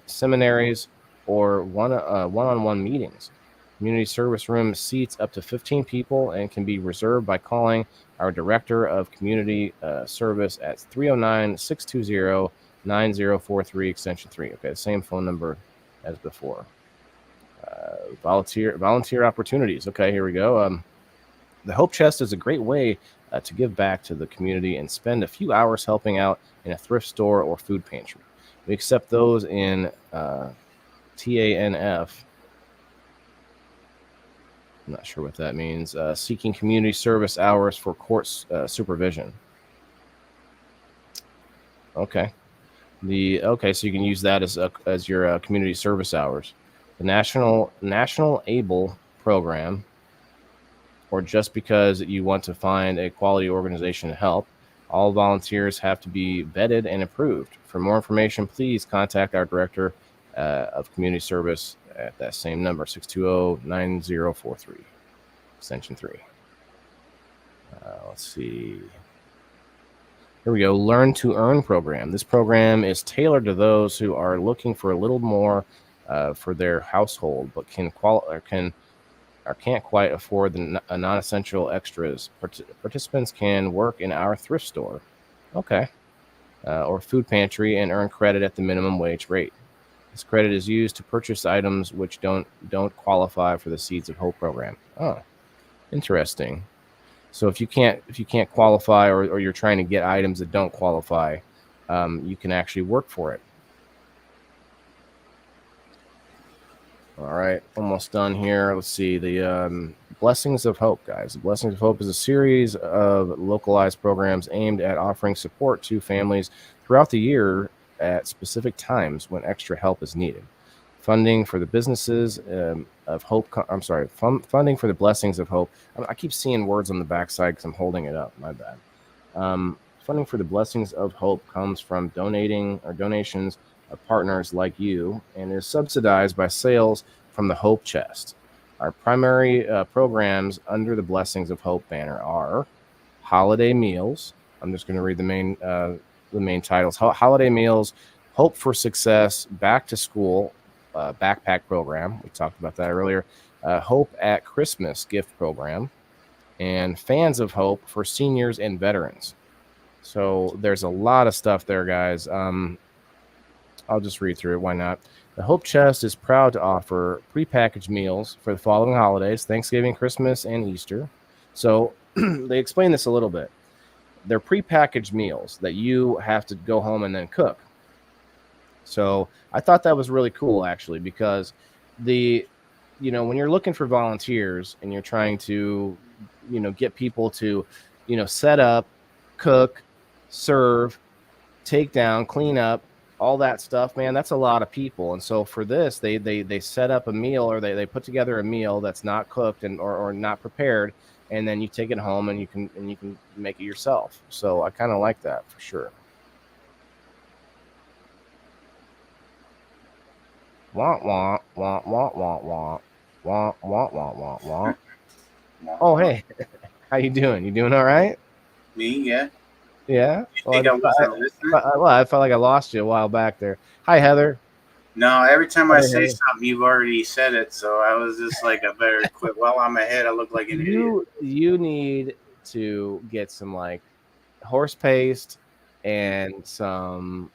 seminaries, or one-on-one meetings. Community service room seats up to 15 people and can be reserved by calling our Director of Community Service at 309-620-9043, extension 3. Okay, the same phone number as before. Volunteer opportunities. Okay, here we go. The Hope Chest is a great way to give back to the community and spend a few hours helping out in a thrift store or food pantry. We accept those in TANF. I'm not sure what that means. Seeking community service hours for court supervision. Okay. So you can use that as your community service hours. The National Able program, or just because you want to find a quality organization to help. All volunteers have to be vetted and approved. For more information, please contact our Director of Community Service at that same number, 620-9043, extension 3. Let's see. Here we go. Learn to Earn program. This program is tailored to those who are looking for a little more for their household, but can't quite afford the non-essential extras. Participants can work in our thrift store, or food pantry, and earn credit at the minimum wage rate. This credit is used to purchase items which don't qualify for the Seeds of Hope program. Oh, interesting. So if you can't qualify, or you're trying to get items that don't qualify, you can actually work for it. All right, almost done here. Let's see, the Blessings of Hope, guys. The Blessings of Hope is a series of localized programs aimed at offering support to families throughout the year at specific times when extra help is needed. Funding for the businesses of Hope. Funding for the Blessings of Hope. I keep seeing words on the backside because I'm holding it up. My bad. Funding for the Blessings of Hope comes from donations of partners like you, and is subsidized by sales from the Hope Chest. Our primary programs under the Blessings of Hope banner are holiday meals. I'm just going to read the main titles. Holiday meals, Hope for Success, Back to School backpack program. We talked about that earlier. Hope at Christmas gift program, and Fans of Hope for seniors and veterans. So there's a lot of stuff there, guys. I'll just read through it. Why not? The Hope Chest is proud to offer prepackaged meals for the following holidays: Thanksgiving, Christmas, and Easter. So they explain this a little bit. They're prepackaged meals that you have to go home and then cook. So I thought that was really cool, actually, because when you're looking for volunteers and you're trying to, get people to, set up, cook, serve, take down, clean up, all that stuff, man, that's a lot of people. And so for this, they set up a meal, or they put together a meal that's not cooked or not prepared, and then you take it home and you can make it yourself. So I kind of like that for sure. Wah wah wah wah wah wah wah wah wah wah wah. Oh, hey, how you doing? You doing all right? Me, yeah. Yeah. You think I wasn't listening? I felt like I lost you a while back there. Hi, Heather. No, every time I say Hey. something, you've already said it. So I was just like, I better quit. While I'm ahead, I look like an idiot. You need to get some like horse paste and some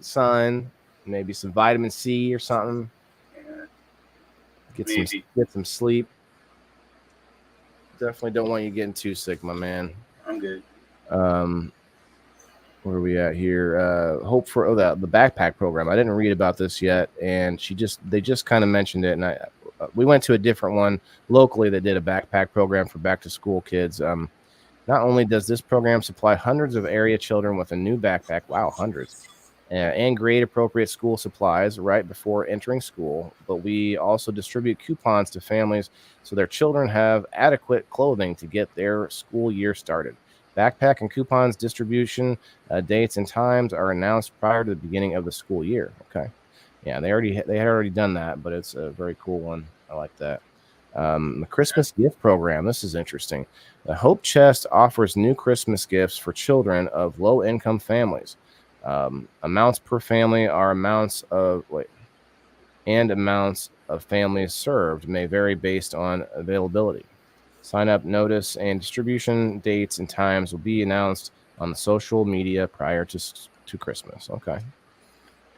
sun, maybe some vitamin C or something. Yeah. Get some sleep. Definitely don't want you getting too sick, my man. I'm good. Where are we at here? Hope for the backpack program. I didn't read about this yet, and they just kind of mentioned it, and we went to a different one locally that did a backpack program for back to school kids. Not only does this program supply hundreds of area children with a new backpack, wow, hundreds, and grade appropriate school supplies right before entering school, but we also distribute coupons to families so their children have adequate clothing to get their school year started. Backpack and coupons distribution dates and times are announced prior to the beginning of the school year. Okay, yeah, they had already done that, but it's a very cool one. I like that. The Christmas gift program. This is interesting. The Hope Chest offers new Christmas gifts for children of low-income families. Amounts per family are amounts of and amounts of families served may vary based on availability. Sign up notice and distribution dates and times will be announced on the social media prior to Christmas. Okay.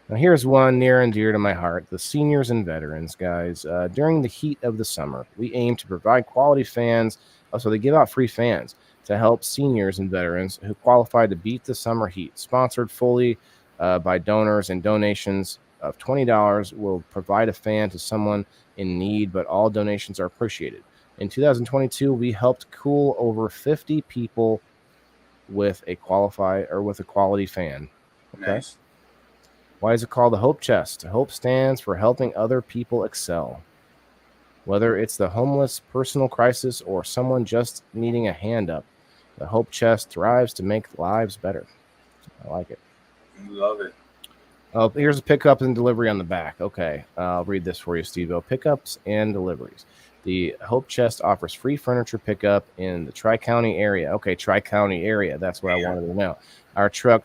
Now, here's one near and dear to my heart: the seniors and veterans, guys. During the heat of the summer, we aim to provide quality fans. So they give out free fans to help seniors and veterans who qualify to beat the summer heat. Sponsored fully by donors, and donations of $20 will provide a fan to someone in need, but all donations are appreciated. In 2022, we helped cool over 50 people with a quality fan. Okay. Nice. Why is it called the Hope Chest? Hope stands for helping other people excel. Whether it's the homeless, personal crisis, or someone just needing a hand up, the Hope Chest thrives to make lives better. I like it. Love it. Oh, here's a pickup and delivery on the back. Okay, I'll read this for you, SteveO. Pickups and deliveries. The Hope Chest offers free furniture pickup in the Tri-County area. Okay, Tri-County area. That's what I wanted to know. Our truck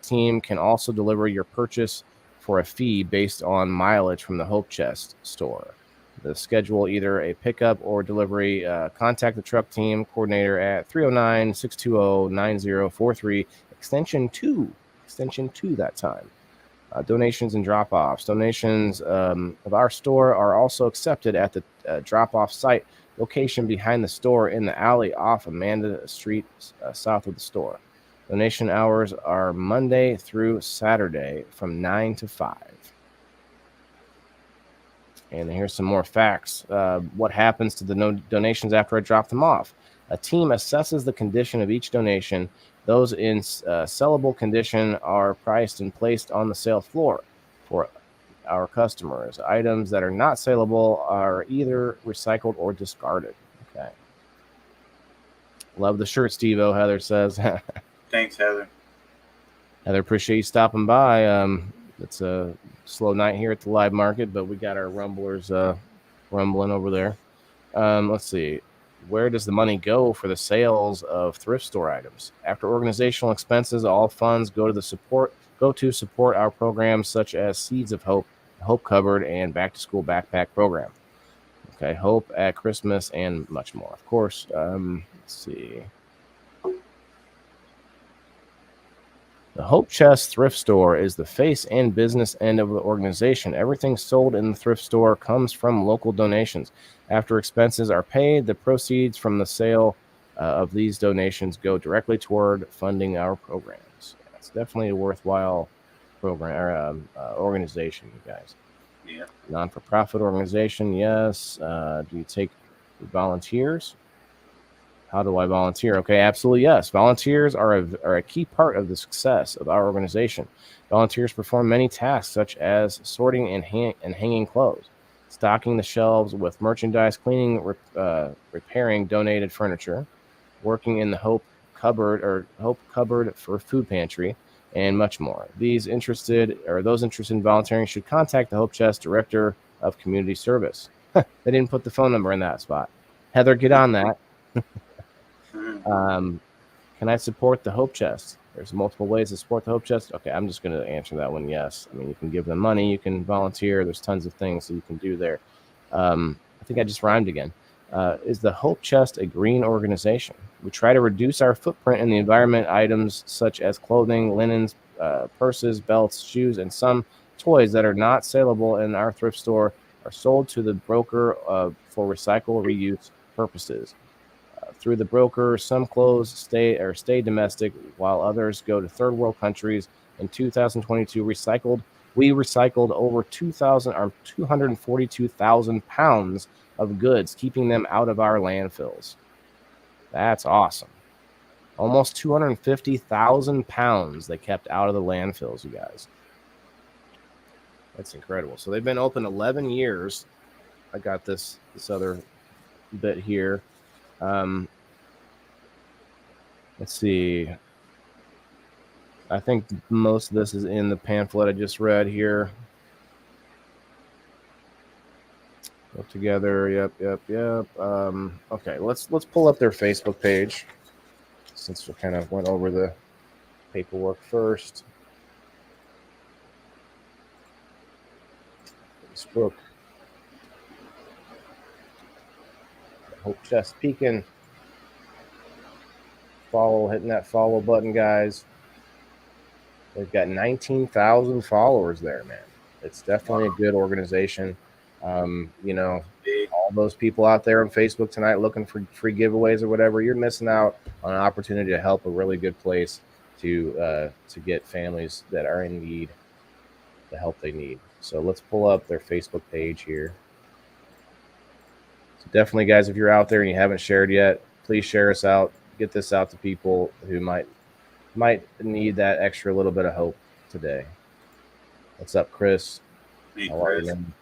team can also deliver your purchase for a fee based on mileage from the Hope Chest store. The schedule either a pickup or delivery. Contact the truck team coordinator at 309-620-9043, extension 2 that time. Donations and drop-offs. Donations of our store are also accepted at the drop-off site location behind the store in the alley off Amanda Street, south of the store. Donation hours are Monday through Saturday from 9 to 5. And here's some more facts. What happens to the donations after I drop them off? A team assesses the condition of each donation. Those in sellable condition are priced and placed on the sale floor for our customers. Items that are not saleable are either recycled or discarded. Okay. Love the shirt, SteveO, Heather says. Thanks, Heather. Heather, appreciate you stopping by. It's a slow night here at the live market, but we got our rumblers rumbling over there. Let's see. Where does the money go for the sales of thrift store items? After organizational expenses, all funds go to support our programs such as Seeds of Hope, Hope Cupboard, and Back to School Backpack Program. Okay, Hope at Christmas, and much more. Of course. Let's see. The Hope Chest Thrift Store is the face and business end of the organization. Everything sold in the thrift store comes from local donations. After expenses are paid, the proceeds from the sale of these donations go directly toward funding our programs. Yeah, it's definitely a worthwhile program or organization, you guys. Yeah. Non-for-profit organization, yes. Do you take volunteers? How do I volunteer? Okay, absolutely yes. Volunteers are a key part of the success of our organization. Volunteers perform many tasks such as sorting and hanging clothes, stocking the shelves with merchandise, cleaning, repairing donated furniture, working in the Hope Cupboard for food pantry, and much more. Those interested in volunteering should contact the Hope Chest Director of Community Service. They didn't put the phone number in that spot. Heather, get on that. Can I support the Hope Chest? There's multiple ways to support the Hope Chest. Okay, I'm just going to answer that one yes. I mean, you can give them money, you can volunteer. There's tons of things that you can do there. I think I just rhymed again. Is the Hope Chest a green organization? We try to reduce our footprint in the environment. Items such as clothing, linens, purses, belts, shoes, and some toys that are not saleable in our thrift store are sold to the broker for recycle reuse purposes. Through the broker, some clothes stay domestic, while others go to third world countries. In 2022, we recycled over 242,000 pounds of goods, keeping them out of our landfills. That's awesome. Almost 250,000 pounds they kept out of the landfills, you guys. That's incredible. So they've been open 11 years. I got this other bit here. Let's see. I think most of this is in the pamphlet I just read here. Put together. Yep. Okay, let's pull up their Facebook page since we kind of went over the paperwork first. Facebook. Hope Chest Pekin. Hitting that follow button, guys. They've got 19,000 followers there, man. It's definitely a good organization. All those people out there on Facebook tonight looking for free giveaways or whatever, you're missing out on an opportunity to help a really good place to get families that are in need the help they need. So let's pull up their Facebook page here. So definitely, guys, if you're out there and you haven't shared yet, please share us out. Get this out to people who might need that extra little bit of hope today. What's up, Chris? Hey, How are you, Chris. man?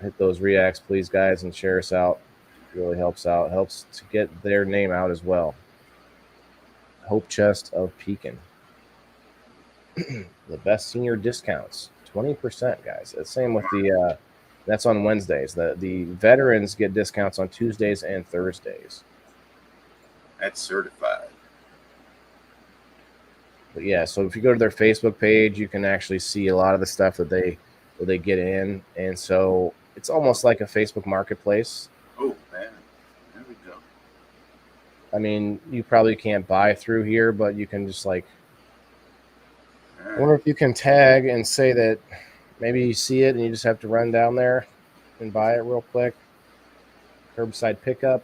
Hit those reacts, please, guys, and share us out. It really helps out. It helps to get their name out as well. Hope Chest of Pekin. The best senior discounts, 20%, guys. The same with the that's on Wednesdays. The veterans get discounts on Tuesdays and Thursdays. That's certified. But yeah, so if you go to their Facebook page, you can actually see a lot of the stuff that they get in, and so it's almost like a Facebook Marketplace. Oh man, there we go. I mean, you probably can't buy through here, but you can just I wonder if you can tag and say that maybe you see it and you just have to run down there and buy it real quick. Curbside pickup.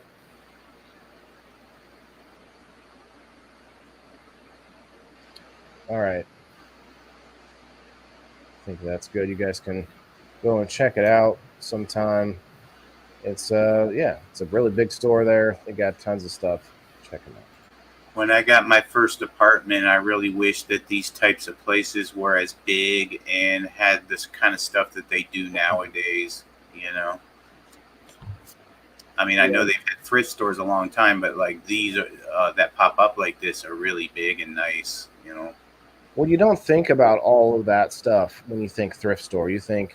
All right. I think that's good. You guys can go and check it out sometime. It's it's a really big store there. They got tons of stuff. Check them out. When I got my first apartment, I really wished that these types of places were as big and had this kind of stuff that they do nowadays. I mean, I know they've had thrift stores a long time, but like these that pop up like this are really big and nice. Well, you don't think about all of that stuff when you think thrift store. You think,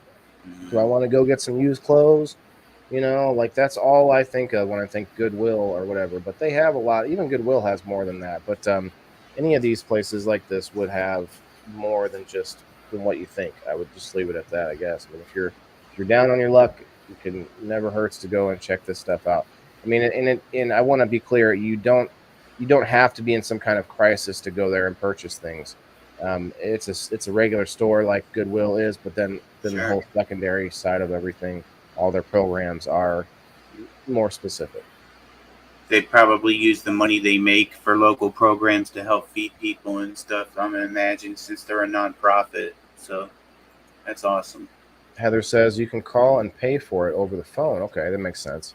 do I want to go get some used clothes? That's all I think of when I think Goodwill or whatever. But they have a lot. Even Goodwill has more than that. But any of these places like this would have more than what you think. I would just leave it at that, I guess. I mean, if you're down on your luck, it never hurts to go and check this stuff out. I mean, and I want to be clear, you don't have to be in some kind of crisis to go there and purchase things. It's a regular store like Goodwill is, but then Sure. The whole secondary side of everything, all their programs are more specific. They probably use the money they make for local programs to help feed people and stuff. I'm gonna imagine, since they're a nonprofit. So that's awesome. Heather says you can call and pay for it over the phone. Okay, that makes sense.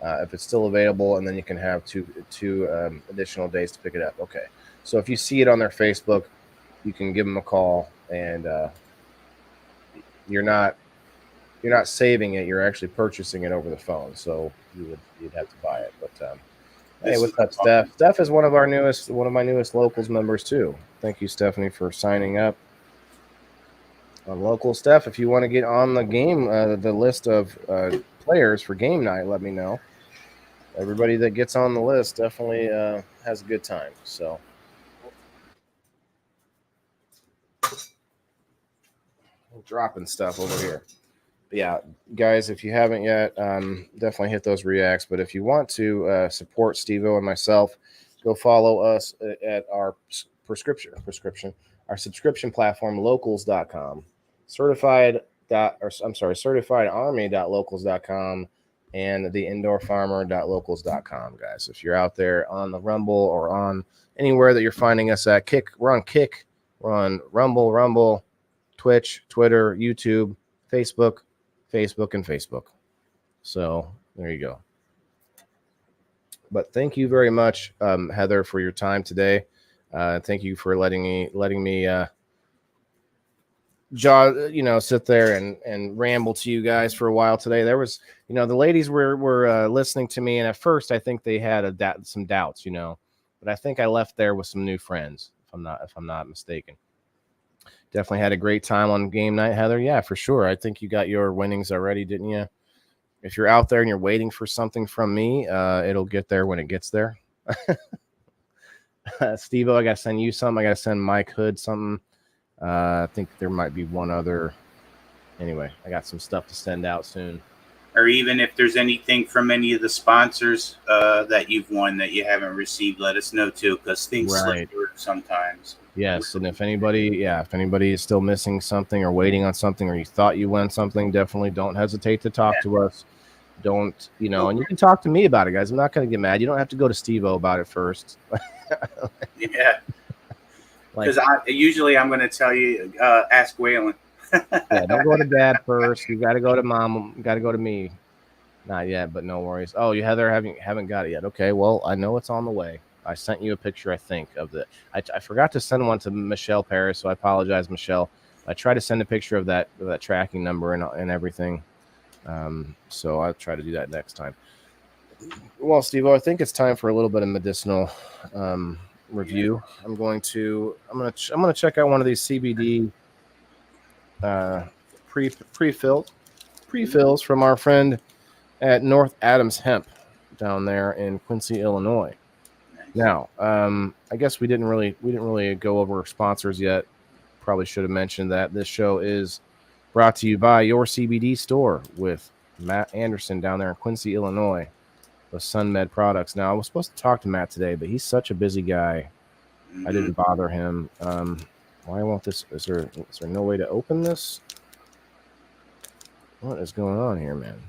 If it's still available, and then you can have two additional days to pick it up. Okay, so if you see it on their Facebook, you can give them a call, and you're not saving it. You're actually purchasing it over the phone. So you'd have to buy it. But hey, what's up, Steph? Steph is one of my newest locals members too. Thank you, Stephanie, for signing up on local. Steph, if you want to get on the game, the list of players for game night, let me know. Everybody that gets on the list definitely has a good time. So. Dropping stuff over here. But yeah, guys, if you haven't yet, definitely hit those reacts. But if you want to support SteveO and myself, go follow us at our our subscription platform, locals.com, certifiedarmy.locals.com, and the indoorfarmer.locals.com, guys. If you're out there on the Rumble or on anywhere that you're finding us at, we're on Rumble, Twitch, Twitter, YouTube, Facebook, and Facebook. So there you go. But thank you very much, Heather, for your time today. Thank you for letting me sit there and ramble to you guys for a while today. There was, the ladies were listening to me, and at first I think they had some doubts, but I think I left there with some new friends, if I'm not mistaken. Definitely had a great time on game night, Heather. Yeah, for sure. I think you got your winnings already, didn't you? If you're out there and you're waiting for something from me, it'll get there when it gets there. SteveO, I got to send you something. I got to send Mike Hood something. I think there might be one other anyway, I got some stuff to send out soon. Or even if there's anything from any of the sponsors that you've won that you haven't received, let us know too, because things slip Right. through sometimes. Yes, and if anybody is still missing something or waiting on something, or you thought you won something, definitely don't hesitate to talk to us. Don't, and you can talk to me about it, guys. I'm not going to get mad. You don't have to go to SteveO about it first. Yeah, Like, because usually I'm going to tell you, ask Waylon. yeah, don't go to dad first. You got to go to mom. You got to go to me. Not yet, but no worries. Oh, you Heather haven't got it yet. Okay, well, I know it's on the way. I sent you a picture, I think, of the. I forgot to send one to Michelle Paris, so I apologize, Michelle. I tried to send a picture of that tracking number and everything. So I'll try to do that next time. Well, Steve, I think it's time for a little bit of medicinal review. I'm gonna check out one of these CBD pre-fills from our friend at North Adams Hemp down there in Quincy, Illinois. Now, I guess we didn't really go over sponsors yet. Probably should have mentioned that this show is brought to you by your CBD store with Matt Anderson down there in Quincy, Illinois, with SunMed products. Now, I was supposed to talk to Matt today, but he's such a busy guy. I didn't bother him. Why won't this? Is there no way to open this? What is going on here, man?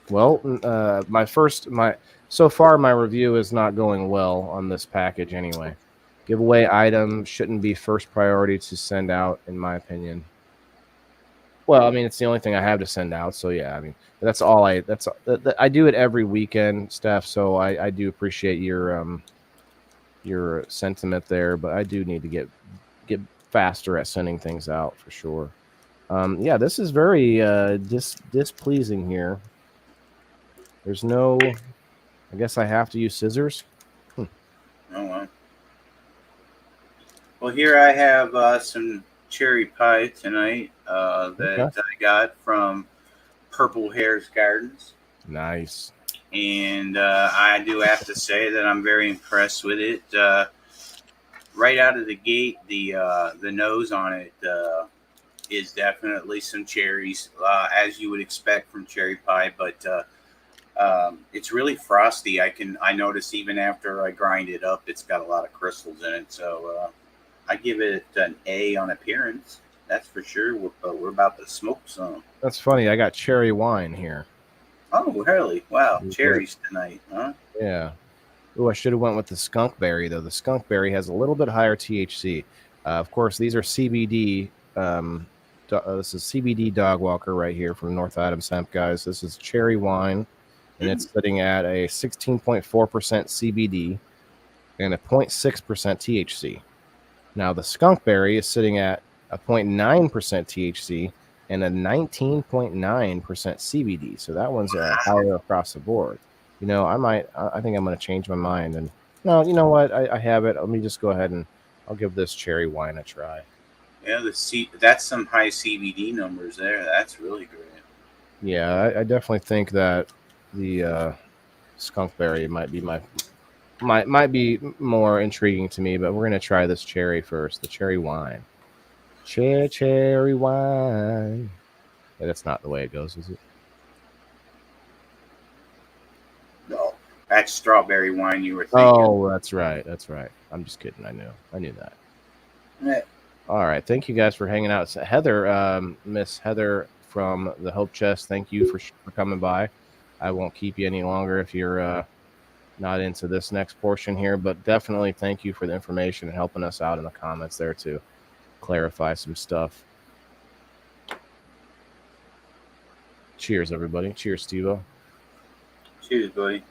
Well, so far my review is not going well on this package anyway. Giveaway item shouldn't be first priority to send out, in my opinion. Well, I mean, it's the only thing I have to send out, so yeah, I mean, that's all I do it every weekend, Steph. So I do appreciate your sentiment there, but I do need to get faster at sending things out for sure. Yeah, this is very displeasing here. There's no. I guess I have to use scissors. Oh, well. Well, here I have some cherry pie tonight that I got from Purple Hair's Gardens. Nice. And I do have to say that I'm very impressed with it. Right out of the gate, the nose on it is definitely some cherries, as you would expect from cherry pie, but it's really frosty. I notice even after I grind it up, it's got a lot of crystals in it. So I give it an A on appearance. That's for sure. We're about to smoke some. That's funny. I got cherry wine here. Oh, really? Wow. Cherries tonight, huh? Yeah. Oh, I should have went with the skunk berry, though. The skunk berry has a little bit higher THC. Of course, these are CBD. This is CBD Dog Walker right here from North Adams Hemp, guys. This is cherry wine, and it's sitting at a 16.4% CBD and a 0.6% THC. Now, the skunk berry is sitting at a 0.9% THC and a 19.9% CBD. So that one's higher across the board. I think I'm going to change my mind. And no, you know what? I have it. Let me just go ahead and I'll give this cherry wine a try. Yeah, that's some high CBD numbers there. That's really great. Yeah, I definitely think that the skunk berry might be more intriguing to me, but we're gonna try this cherry first. The cherry wine, cherry wine. Yeah, that's not the way it goes, is it? No, that's strawberry wine you were thinking. Oh, that's right. I'm just kidding. I knew that. Yeah. All right, thank you guys for hanging out. So Heather, Miss Heather from the Hope Chest, thank you for coming by. I won't keep you any longer if you're not into this next portion here, but definitely thank you for the information and helping us out in the comments there to clarify some stuff. Cheers, everybody. Cheers, SteveO. Cheers, buddy.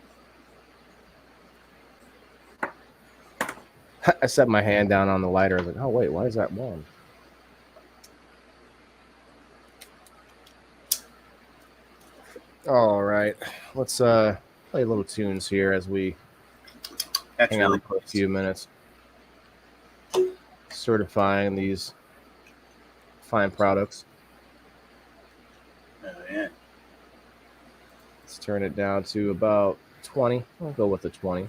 I set my hand down on the lighter. I was like, oh, wait, why is that warm? All right. Let's play little tunes here as we hang out for a few minutes. Certifying these fine products. Oh, yeah. Let's turn it down to about 20. I'll go with the 20.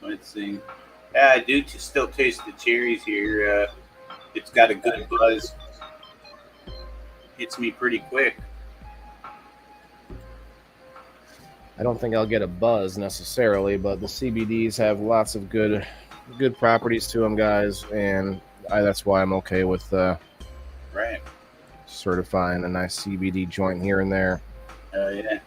Let's see. Yeah, I do still taste the cherries here. It's got a good buzz. Hits me pretty quick. I don't think I'll get a buzz necessarily, but the CBDs have lots of good properties to them, guys, and that's why I'm okay with Right. certifying a nice CBD joint here and there. Yeah.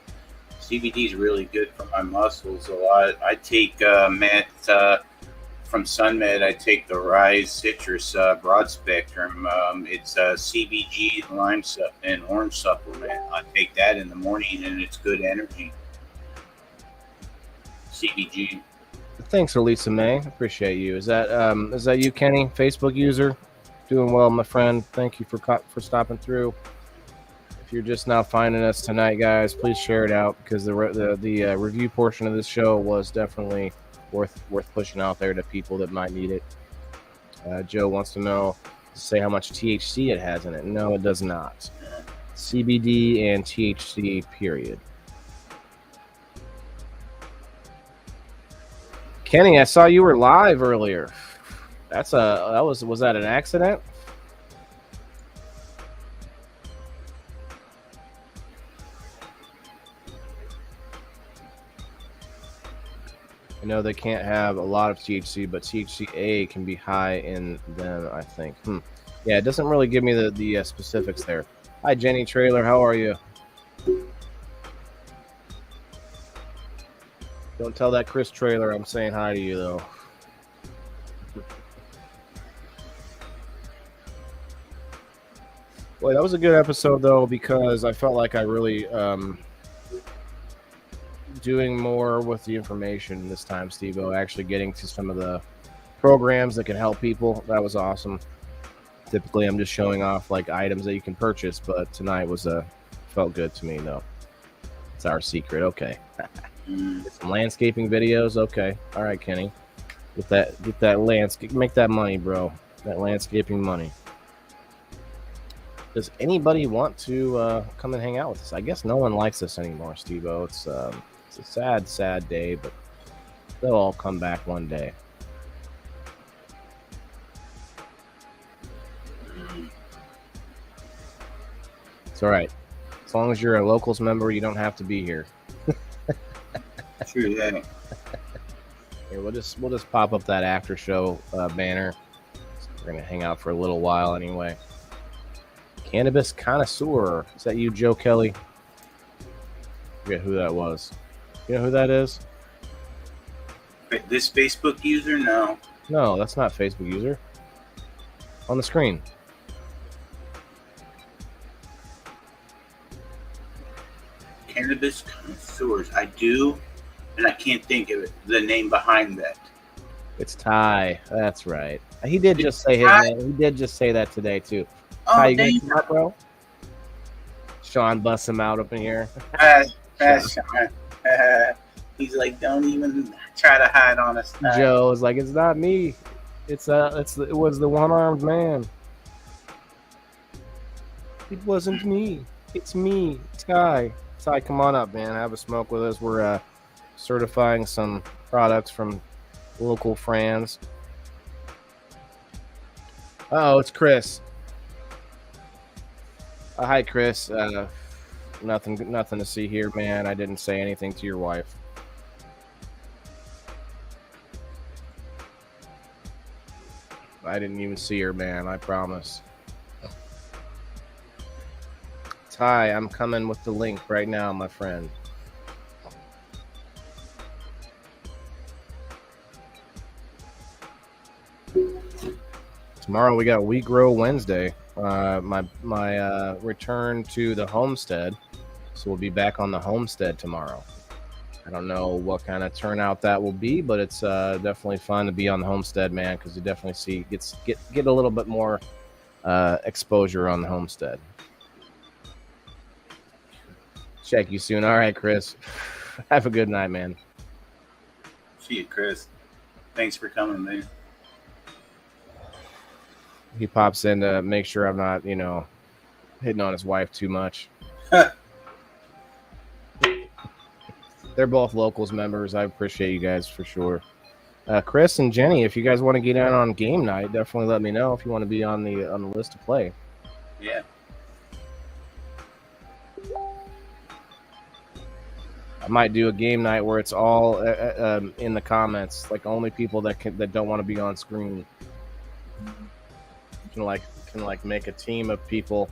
CBD is really good for my muscles a lot. I take from SunMed. I take the Rise Citrus Broad Spectrum. It's a CBG and orange supplement. I take that in the morning, and it's good energy. CBG. Thanks, Elisa May. Appreciate you. Is that you, Kenny? Facebook user, doing well, my friend. Thank you for stopping through. If you're just now finding us tonight, guys, please share it out because the review portion of this show was definitely worth pushing out there to people that might need it. Joe wants to say how much THC it has in it. No, it does not. CBD and THC, period. Kenny, I saw you were live earlier. Was that an accident? I know they can't have a lot of THC, but THCA can be high in them, I think. Yeah, it doesn't really give me the specifics there. Hi, Jenny Trailer. How are you? Don't tell that Chris Trailer I'm saying hi to you, though. Boy, that was a good episode, though, because I felt like I really doing more with the information this time, SteveO. Actually getting to some of the programs that can help people. That was awesome. Typically, I'm just showing off like items that you can purchase, but tonight felt good to me, though. It's our secret. Okay. Some landscaping videos. Okay. All right, Kenny. Get that landscape. Make that money, bro. That landscaping money. Does anybody want to come and hang out with us? I guess no one likes us anymore, SteveO. It's a sad, sad day, but they'll all come back one day. It's all right. As long as you're a locals member, you don't have to be here. True that. Here, we'll just pop up that after show banner. We're gonna hang out for a little while anyway. Cannabis connoisseur. Is that you, Joe Kelly? Forget who that was. You know who that is? This Facebook user? No. No, that's not Facebook user. On the screen. Cannabis connoisseurs. I do, and I can't think of it. The name behind that. It's Ty. That's right. He did just say his name. He did just say that today too. Oh, Ty, you gonna come up, bro? Sean busts him out up in here. Sean. He's like, don't even try to hide on us. Joe was like, it's not me. It was the one-armed man. It wasn't me. It's me, Ty. Ty, come on up, man. Have a smoke with us. We're certifying some products from local friends. Oh, it's Chris. Hi, Chris. Nothing to see here, man. I didn't say anything to your wife. I didn't even see her, man. I promise. Ty, I'm coming with the link right now, my friend. Tomorrow we got We Grow Wednesday. My return to the homestead. So we'll be back on the homestead tomorrow. I don't know what kind of turnout that will be, but it's definitely fun to be on the homestead, man, because you definitely get a little bit more exposure on the homestead. Check you soon. All right, Chris. Have a good night, man. See you, Chris. Thanks for coming, man. He pops in to make sure I'm not, hitting on his wife too much. They're both locals members. I appreciate you guys for sure. Chris and Jenny, if you guys want to get in on game night, definitely let me know if you want to be on the list to play. Yeah. I might do a game night where it's all in the comments, like only people that don't want to be on screen. Can make a team of people,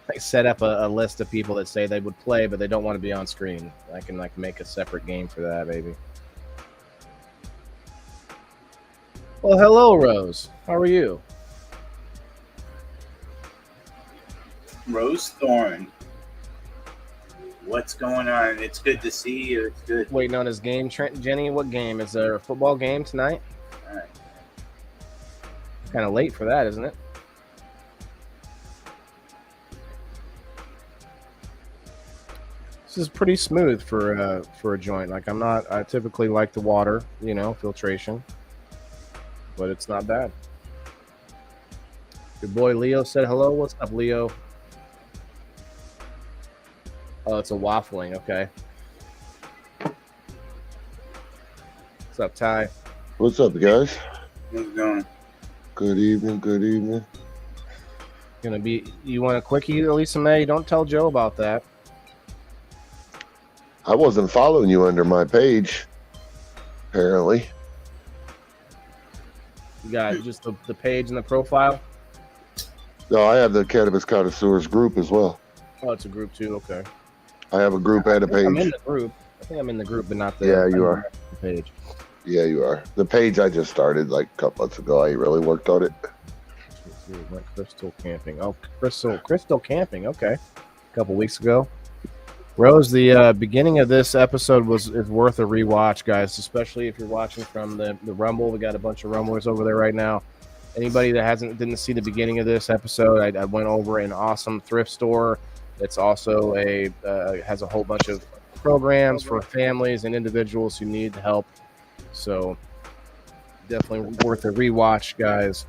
like set up a list of people that say they would play but they don't want to be on screen. I can make a separate game for that, maybe. Well, hello, Rose. How are you? Rose Thorn. What's going on? It's good to see you. It's good. Waiting on his game, Jenny. What game? Is there a football game tonight? All right. Kind of late for that, isn't it? This is pretty smooth for a joint. I typically like the water, filtration, but it's not bad. Your boy Leo said hello. What's up, Leo? Oh, it's a waffling. Okay. What's up, Ty? What's up, guys? How's it going? Good evening. Good evening. You want a quickie, Lisa May? Don't tell Joe about that. I wasn't following you under my page, apparently. You got just the page and the profile? No, I have the Cannabis Connoisseurs group as well. Oh, it's a group too. Okay. I have a group and a page. I'm in the group. I think I'm in the group, but not the. Yeah, you are. The page. Yeah, you are. The page I just started like a couple months ago. I ain't really worked on it. Crystal camping. Oh, crystal camping. Okay. A couple weeks ago. Rose, the beginning of this episode is worth a rewatch, guys, especially if you're watching from the Rumble. We got a bunch of Rumblers over there right now. Anybody that didn't see the beginning of this episode, I went over an awesome thrift store. It's also has a whole bunch of programs for families and individuals who need help. So definitely worth a rewatch, guys.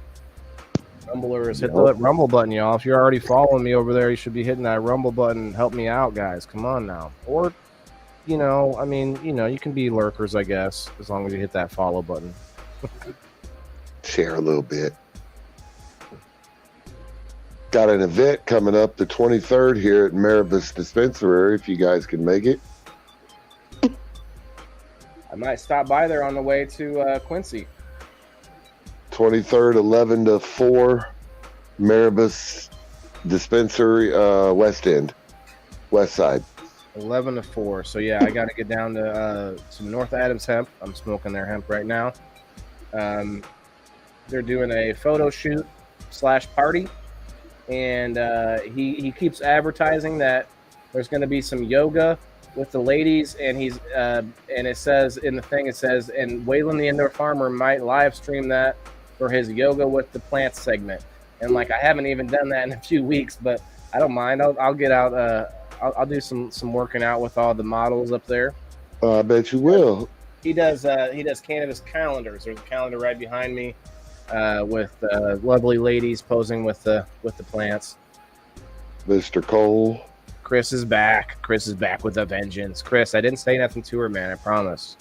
Rumblers, hit the Rumble button, y'all. If you're already following me over there, you should be hitting that Rumble button. Help me out, guys. Come on now. Or, you can be lurkers, I guess, as long as you hit that follow button. Share a little bit. Got an event coming up the 23rd here at Maribus Dispensary, if you guys can make it. I might stop by there on the way to Quincy. 23rd, 11 to 4, Maribus Dispensary, West End, West Side. 11 to 4. So, yeah, I got to get down to North Adams Hemp. I'm smoking their hemp right now. They're doing a photo shoot / party. And he keeps advertising that there's going to be some yoga with the ladies. And and it says in the thing, and Waylon the Indoor Farmer might live stream that for his yoga with the plants segment. And I haven't even done that in a few weeks, but I don't mind. I'll get out. I'll do some working out with all the models up there. I bet you will. He does cannabis calendars. There's a calendar right behind me with lovely ladies posing with the plants. Mr. Cole. Chris is back. Chris is back with a vengeance. Chris, I didn't say nothing to her, man. I promise.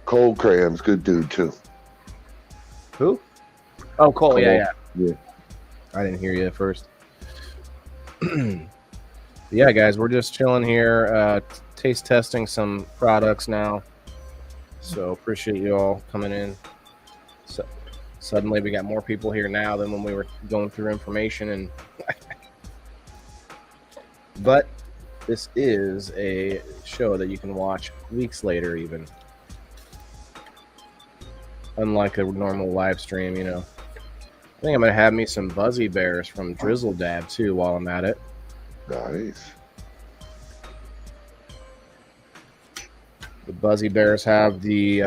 Cole Cram's good dude too. Who? Oh, Cole. Cole. Yeah. Yeah. I didn't hear you at first. Yeah, guys, we're just chilling here, taste testing some products now. So appreciate you all coming in. So suddenly we got more people here now than when we were going through information, and but this is a show that you can watch weeks later, even. Unlike a normal live stream, I think I'm going to have me some Buzzy Bears from Drizzle Dab, too, while I'm at it. Nice. The Buzzy Bears have the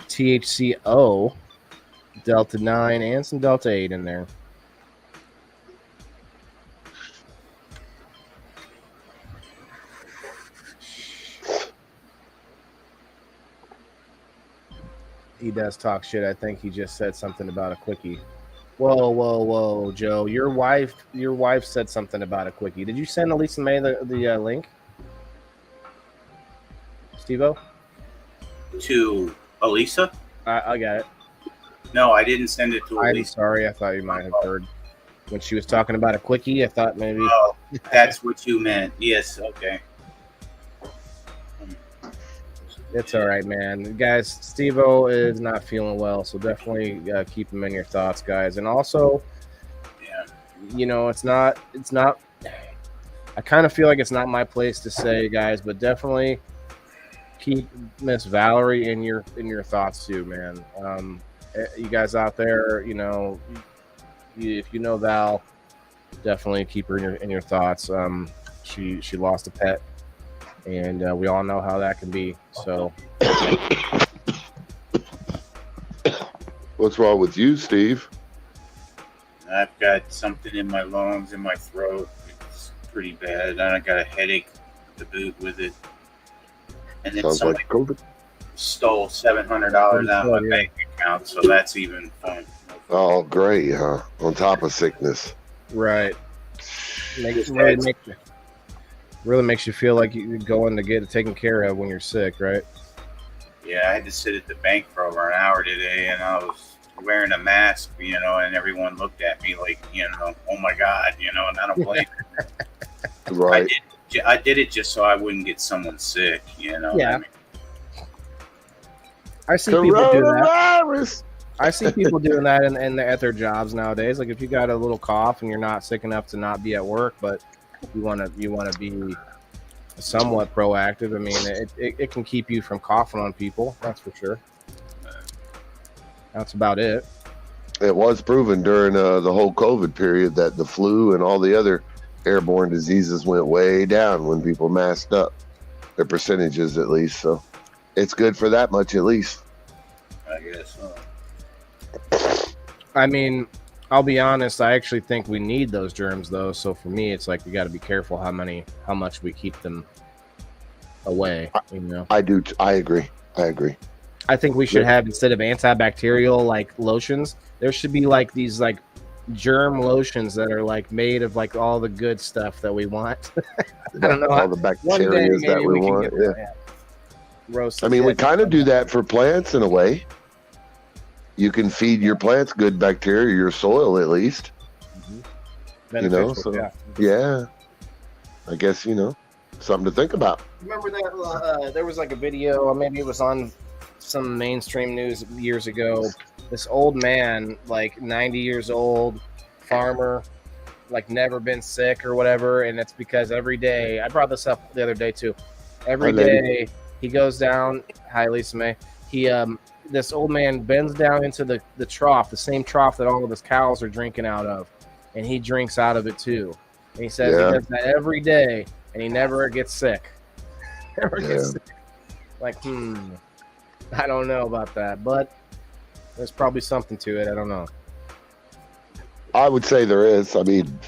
THCO, Delta 9, and some Delta 8 in there. He does talk shit. I think he just said something about a quickie. Whoa, Joe. Your wife said something about a quickie. Did you send Elisa May the link? SteveO? To Elisa? I got it. No, I didn't send it to I'm Elisa. sorry. I thought you might have heard when she was talking about a quickie. I thought maybe. Oh, that's what you meant. Yes, okay. It's all right, man. Guys, SteveO is not feeling well, so definitely keep him in your thoughts, guys. And also, Yeah. you know, it's not. I kind of feel like it's not my place to say, guys, but definitely keep Miss Valerie in your thoughts too, man. You guys out there, you know, if you know Val, definitely keep her in your thoughts. She lost a pet, and we all know how that can be. So, What's wrong with you, Steve? I've got something in my lungs, in my throat. It's pretty bad. And I got a headache to boot with it. And then Sounds somebody like COVID. stole $700 out of my bank account, so that's even fun. Oh, great, huh? On top of sickness. right, really makes you feel like you're going to get it taken care of when you're sick, right? Yeah, I had to sit at the bank for over an hour today, and I was wearing a mask, you know, and everyone looked at me like, you know, oh my God, you know, and I don't blame them. Right. I did it just so I wouldn't get someone sick, you know. Yeah. I mean, I see people do that. Coronavirus. I see people doing that at their jobs nowadays. Like if you got a little cough and you're not sick enough to not be at work, but you want to be somewhat proactive. I mean, it can keep you from coughing on people. That's for sure. That's about it. It was proven during the whole COVID period that the flu and all the other airborne diseases went way down when people masked up. Their percentages, at least. So it's good for that much, at least. I guess so. I mean, I'll be honest. I actually think we need those germs, though. So for me, it's like we got to be careful how much we keep them away. You know, I do. I agree. I think we should have, instead of antibacterial like lotions, there should be like these like germ lotions that are like made of like all the good stuff that we want. I don't know. All the bacteria that we want. Yeah. Roast. I mean, we kind of do that for plants in a way. You can feed your plants good bacteria, your soil at least. Mm-hmm. You know, so yeah. I guess, you know, something to think about. Remember that there was like a video, or maybe it was on some mainstream news years ago. This old man, like 90 years old, farmer, like never been sick or whatever, and it's because every day, I brought this up the other day too. Every day he goes down. Hi, Lisa May. This old man bends down into the trough, the same trough that all of his cows are drinking out of, and he drinks out of it too. And he says he does that every day, and he never gets sick. Never gets sick. Like, I don't know about that, but there's probably something to it. I don't know. I would say there is. I mean,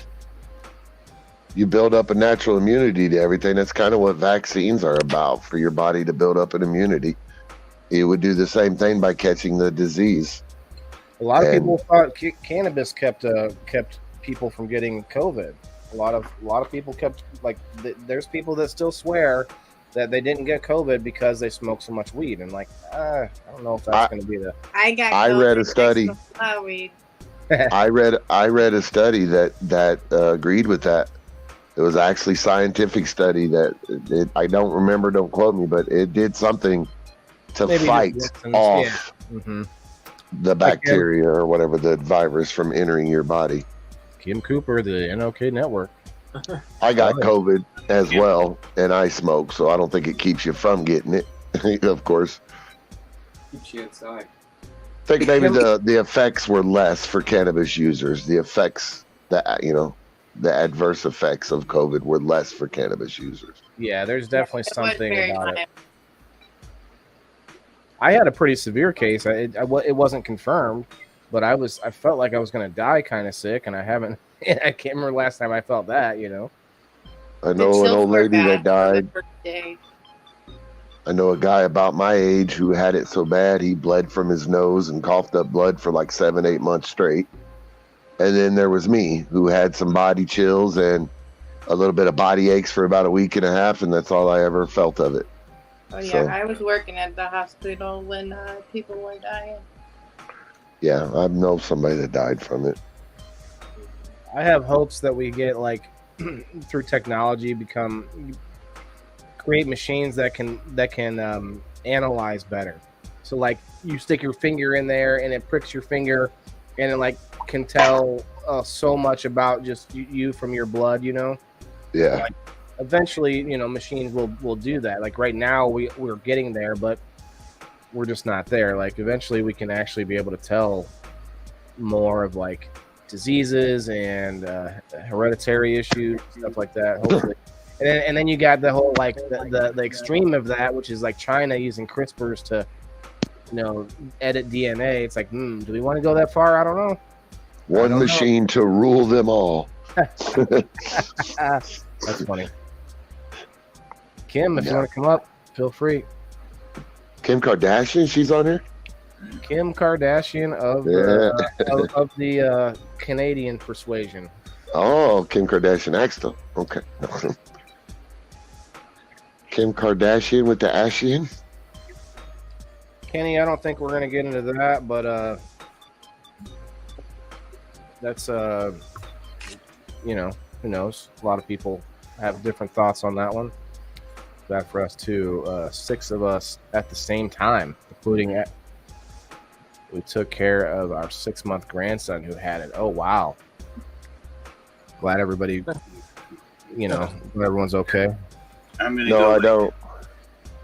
you build up a natural immunity to everything. That's kind of what vaccines are about, for your body to build up an immunity. You would do the same thing by catching the disease. A lot of people thought cannabis kept people from getting COVID. A lot of people kept, like, there's people that still swear that they didn't get COVID because they smoked so much weed, and like, I don't know if that's going to be the. I read a study. I read a study that agreed with that. It was actually a scientific study that I don't remember. Don't quote me, but it did something to fight off the bacteria or whatever, the virus, from entering your body. Kim Cooper, the NOK Network. I got COVID as well, and I smoke, so I don't think it keeps you from getting it. Of course, keeps you inside. I think maybe the effects were less for cannabis users. The effects that, you know, the adverse effects of COVID were less for cannabis users. Yeah, there's definitely something about it. I had a pretty severe case. It wasn't confirmed, but I felt like I was going to die kind of sick, and I haven't. I can't remember last time I felt that, you know. I know an old lady that died. I know a guy about my age who had it so bad he bled from his nose and coughed up blood for like 7-8 months straight. And then there was me, who had some body chills and a little bit of body aches for about a week and a half, and that's all I ever felt of it. Oh yeah, So- I was working at the hospital when people were dying. Yeah, I know somebody that died from it. I have hopes that we get like through technology create machines that can analyze better. So like you stick your finger in there and it pricks your finger, and it like can tell so much about just you from your blood. Yeah. Like, eventually, machines will do that. Like right now, we're getting there, but we're just not there. Like eventually, we can actually be able to tell more of like diseases and hereditary issues, stuff like that. Hopefully, and then you got the whole like the extreme of that, which is like China using CRISPRs to edit DNA. It's like, do we want to go that far? I don't know. One machine to rule them all. That's funny. Kim, if you want to come up, feel free. Kim Kardashian, she's on here. Kim Kardashian of the Canadian persuasion. Oh, Kim Kardashian Axel. Okay. Kim Kardashian with the Ashian. Kenny, I don't think we're going to get into that, but that's who knows? A lot of people have different thoughts on that one. Bad for us too. 6 of us at the same time, including we took care of our 6-month grandson who had it. Oh wow! Glad everybody, everyone's okay. I'm gonna No, go. I don't.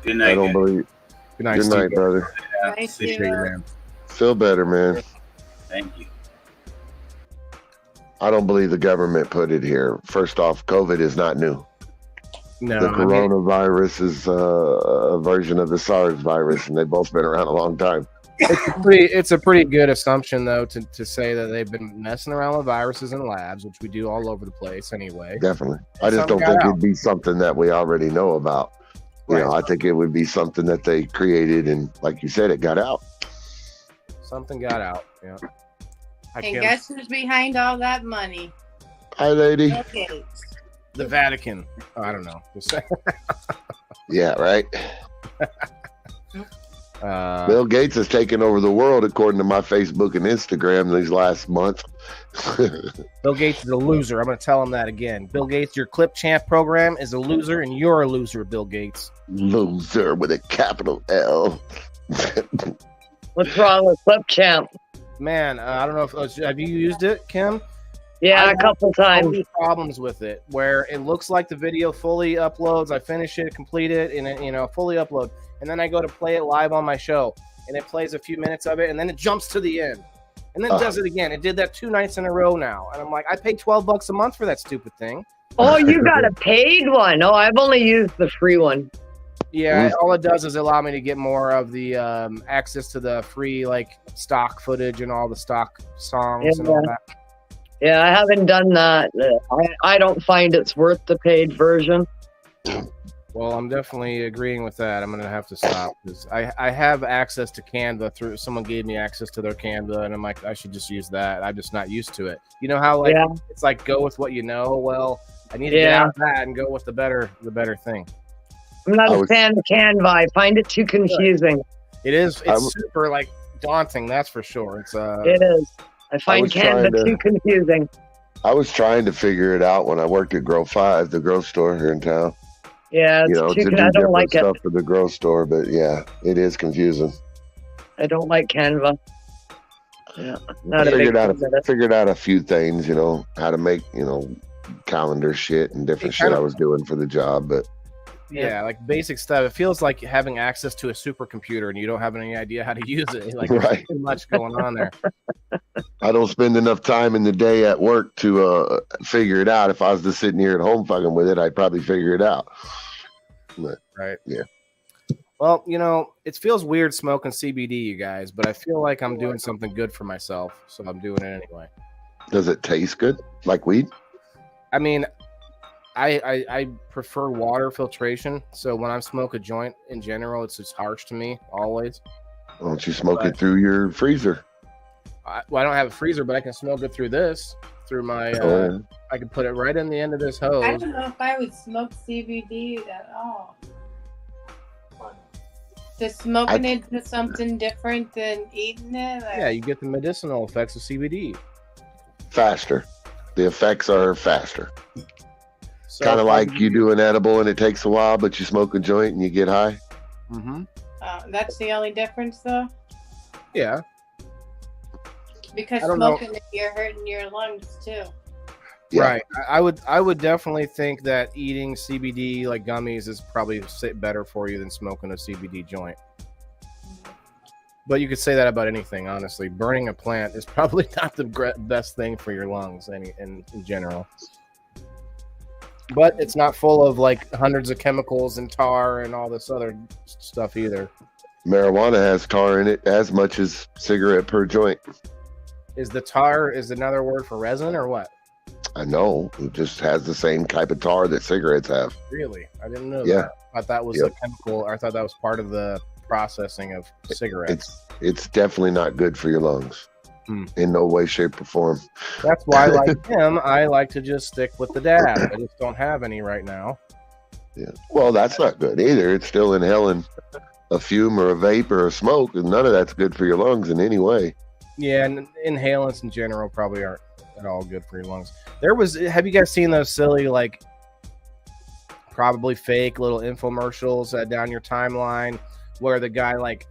Good night. I don't guys. believe. Good night, Good night, Steve. brother. Yeah, Nice appreciate to- it, man. Feel better, man. Thank you. I don't believe the government put it here. First off, COVID is not new. No, The I mean, coronavirus is a version of the SARS virus, and they've both been around a long time. it's a pretty good assumption though to say that they've been messing around with viruses in labs, which we do all over the place anyway. Definitely. I just Something don't got think out. it'd be something that we already know about. You know, I think it would be something that they created, and like you said, it got out. Something got out. Yeah. I And can't- guess who's behind all that money? Hi, lady. Bill Gates. The Vatican. Oh, I don't know. Yeah, right. Uh, Bill Gates has taken over the world, according to my Facebook and Instagram these last month. Bill Gates is a loser. I'm going to tell him that again. Bill Gates, your Clip Champ program is a loser, and you're a loser, Bill Gates. Loser with a capital L. What's wrong with Clipchamp? Man, I don't know if have you used it, Kim? Yeah, I a couple So times. many problems with it where it looks like the video fully uploads. I finish it, complete it, and it, fully upload. And then I go to play it live on my show, and it plays a few minutes of it, and then it jumps to the end, and then does it again. It did that 2 nights in a row now, and I'm like, I paid $12 a month for that stupid thing. Oh, you got a paid one. Oh, I've only used the free one. Yeah, all it does is allow me to get more of the access to the free stock footage and all the stock songs and all that. Yeah, I haven't done that. I don't find it's worth the paid version. Well, I'm definitely agreeing with that. I'm going to have to stop because I have access to Canva through someone gave me access to their Canva, and I'm like, I should just use that. I'm just not used to it. You know how it's like go with what you know. Well, I need to get out of that and go with the better thing. I'm not a fan of Canva. I find it too confusing. It is. It's super daunting. That's for sure. It's It is. I find Canva too confusing. I was trying to figure it out when I worked at Grow 5, the grow store here in town. Yeah, it's to do I don't different like stuff it. for the grow store, but yeah, it is confusing. I don't like Canva. Yeah, not a big fan of it. Figured out a few things, how to make, calendar shit and different shit I was doing for the job, but yeah, like basic stuff. It feels like having access to a supercomputer and you don't have any idea how to use it. Like there's too much going on there. I don't spend enough time in the day at work to figure it out. If I was just sitting here at home fucking with it, I'd probably figure it out. But, right. Yeah. Well, it feels weird smoking CBD, you guys, but I feel like I'm doing something good for myself, so I'm doing it anyway. Does it taste good? Like weed? I mean, I prefer water filtration, so when I smoke a joint in general, it's just harsh to me always. Why don't you smoke it through your freezer? I don't have a freezer, but I can smoke it through my. I can put it right in the end of this hose. I don't know if I would smoke CBD at all. Does smoking it do something different than eating it? Yeah, you get the medicinal effects of CBD. Faster. The effects are faster. So Kind of like you do an edible and it takes a while, but you smoke a joint and you get high. Mm-hmm. That's the only difference, though? Yeah. Because I don't know. smoking it, you're hurting your lungs, too. Yeah. Right. I would definitely think that eating CBD like gummies is probably better for you than smoking a CBD joint. But you could say that about anything, honestly. Burning a plant is probably not the best thing for your lungs in general. But it's not full of like hundreds of chemicals and tar and all this other stuff either. Marijuana has tar in it as much as cigarette per joint. Is the tar another word for resin or what? I know. It just has the same type of tar that cigarettes have. Really? I didn't know Yeah. that. I thought that was a chemical. I thought that was part of the processing of cigarettes. It's definitely not good for your lungs. In no way, shape, or form. That's why, like him, I like to just stick with the dab. I just don't have any right now. Yeah. Well, that's not good either. It's still inhaling a fume or a vape or a smoke, and none of that's good for your lungs in any way. Yeah, and inhalants in general probably aren't at all good for your lungs. Have you guys seen those silly, like, probably fake little infomercials down your timeline where the guy like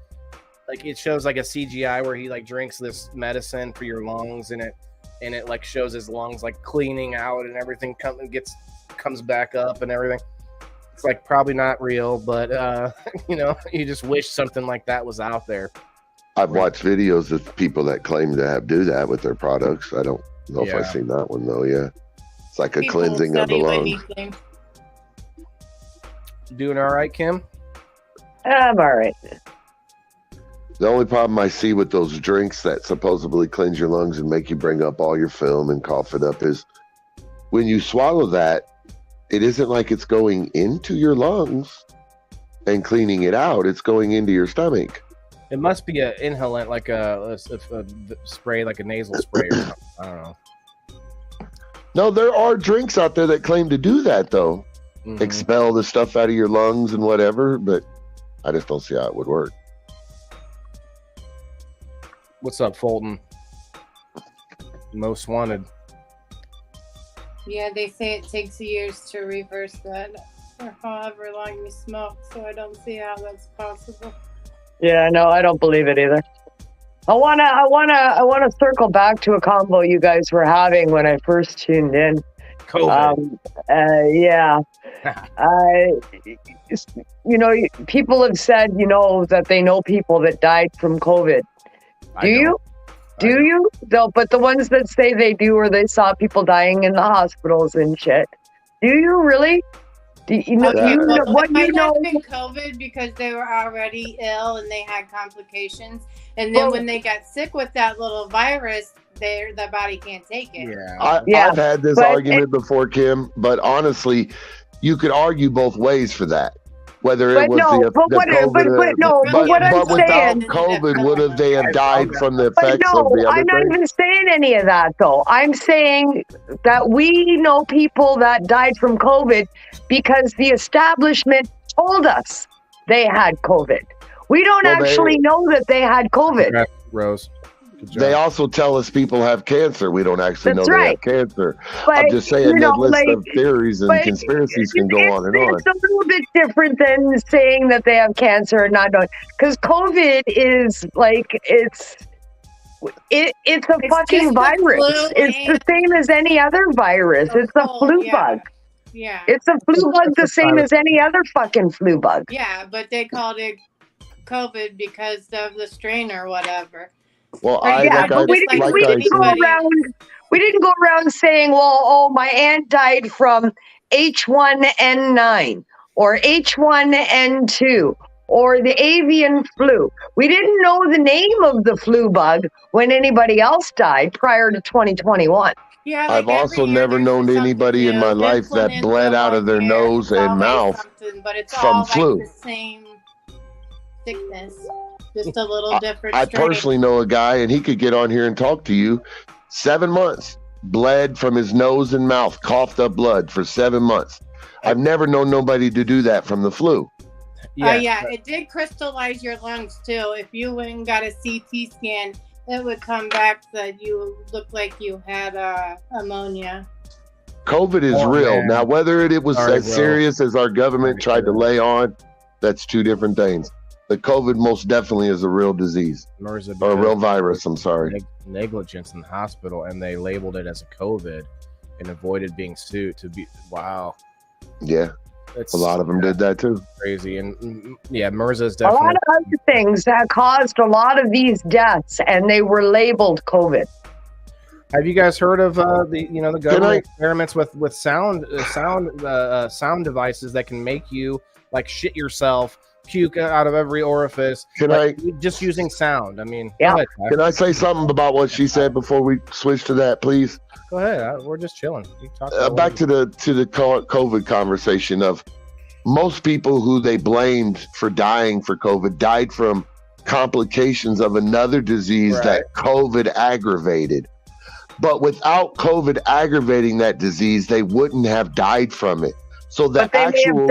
it shows like a CGI where he like drinks this medicine for your lungs and it like shows his lungs like cleaning out and everything comes back up and everything. It's like probably not real, but you just wish something like that was out there. I've watched videos of people that claim to do that with their products. I don't know if I've seen that one though. Yeah, it's like a People cleansing of the study lungs. anything. Doing all right, Kim? I'm all right. The only problem I see with those drinks that supposedly cleanse your lungs and make you bring up all your film and cough it up is when you swallow that, it isn't like it's going into your lungs and cleaning it out. It's going into your stomach. It must be an inhalant, like a spray, like a nasal spray or something. I don't know. No, there are drinks out there that claim to do that, though. Mhm. Expel the stuff out of your lungs and whatever, but I just don't see how it would work. What's up, Fulton? Most wanted. Yeah, they say it takes years to reverse that for however long you smoke, so I don't see how that's possible. Yeah, no, I don't believe it either. I wanna circle back to a combo you guys were having when I first tuned in. COVID. Yeah. People have said, that they know people that died from COVID. Do you? Do you? No, but the ones that say they do, or they saw people dying in the hospitals and shit. Do you really? Do you know? What you know? Been COVID because they were already ill and they had complications, and then when they got sick with that little virus, their body can't take it. Yeah. I've had this argument before, Kim, but honestly, you could argue both ways for that. Whether it was but without COVID, would they have died from the effects of the other I'm not even saying any of that, though. I'm saying that we know people that died from COVID because the establishment told us they had COVID. We don't actually know that they had COVID. Rose. They also tell us people have cancer. We don't actually know they have cancer. But, I'm just saying that list of theories and conspiracies can go on and on. It's a little bit different than saying that they have cancer and not knowing. Because COVID is like, it's a fucking virus. It's the same as any other virus. It's a flu bug. Yeah. It's a flu bug the same as any other fucking flu bug. Yeah, but they called it COVID because of the strain or whatever. Well, we didn't go around saying, well, my aunt died from H1N9 or H1N2 or the avian flu. We didn't know the name of the flu bug when anybody else died prior to 2021. Yeah, I've also never known anybody in my life that bled out of their nose and mouth from flu. The same sickness. Just a little different. I personally know a guy, and he could get on here and talk to you. 7 months, bled from his nose and mouth, coughed up blood for 7 months. I've never known nobody to do that from the flu. Yeah, it did crystallize your lungs too. If you went and got a CT scan, it would come back that you looked like you had ammonia. COVID is real. Man. Now, whether it was Sorry, as bro. serious as our government tried to lay on, that's two different things. The COVID most definitely is a real disease or a real virus. I'm sorry. Negligence in the hospital, and they labeled it as a COVID and avoided being sued to be. Wow. Yeah, a lot of them did that too. Crazy, and yeah, MRSA is A definitely. lot of other things that caused a lot of these deaths, and they were labeled COVID. Have you guys heard of the government experiments with sound devices that can make you like shit yourself, puke out of every orifice? Just using sound? I mean, yeah. Go ahead, Can I say something about what she said before we switch to that, please? Go ahead. We're just chilling. You talk Back to the COVID conversation of most people who they blamed for dying for COVID died from complications of another disease that COVID aggravated. But without COVID aggravating that disease, they wouldn't have died from it. So the actual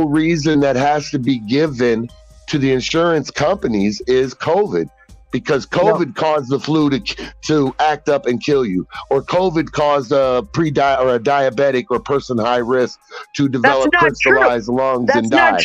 reason that has to be given to the insurance companies is COVID, because COVID caused the flu to act up and kill you, or COVID caused a diabetic or person high risk to develop crystallized lungs and die.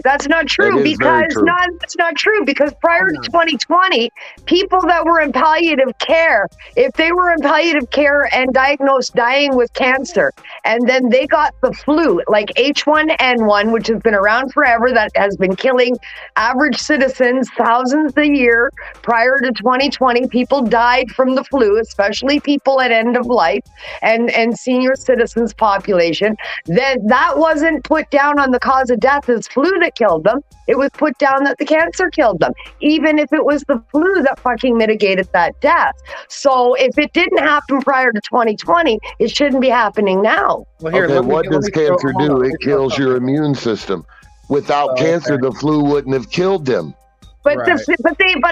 That's not true because that's not true because prior to 2020, people that were in palliative care, if they were in palliative care and diagnosed dying with cancer, and then they got the flu, like H1N1, which has been around forever, that has been killing average citizens thousands a year. Prior to 2020, people died from the flu, especially people at end of life and senior citizens population. Then that wasn't put down on the cause of death as flu that killed them. It was put down that the cancer killed them, even if it was the flu that fucking mitigated that death. So if it didn't happen prior to 2020, it shouldn't be happening now. Well, here, what does cancer do? It kills your immune system. Without cancer, the flu wouldn't have killed them. But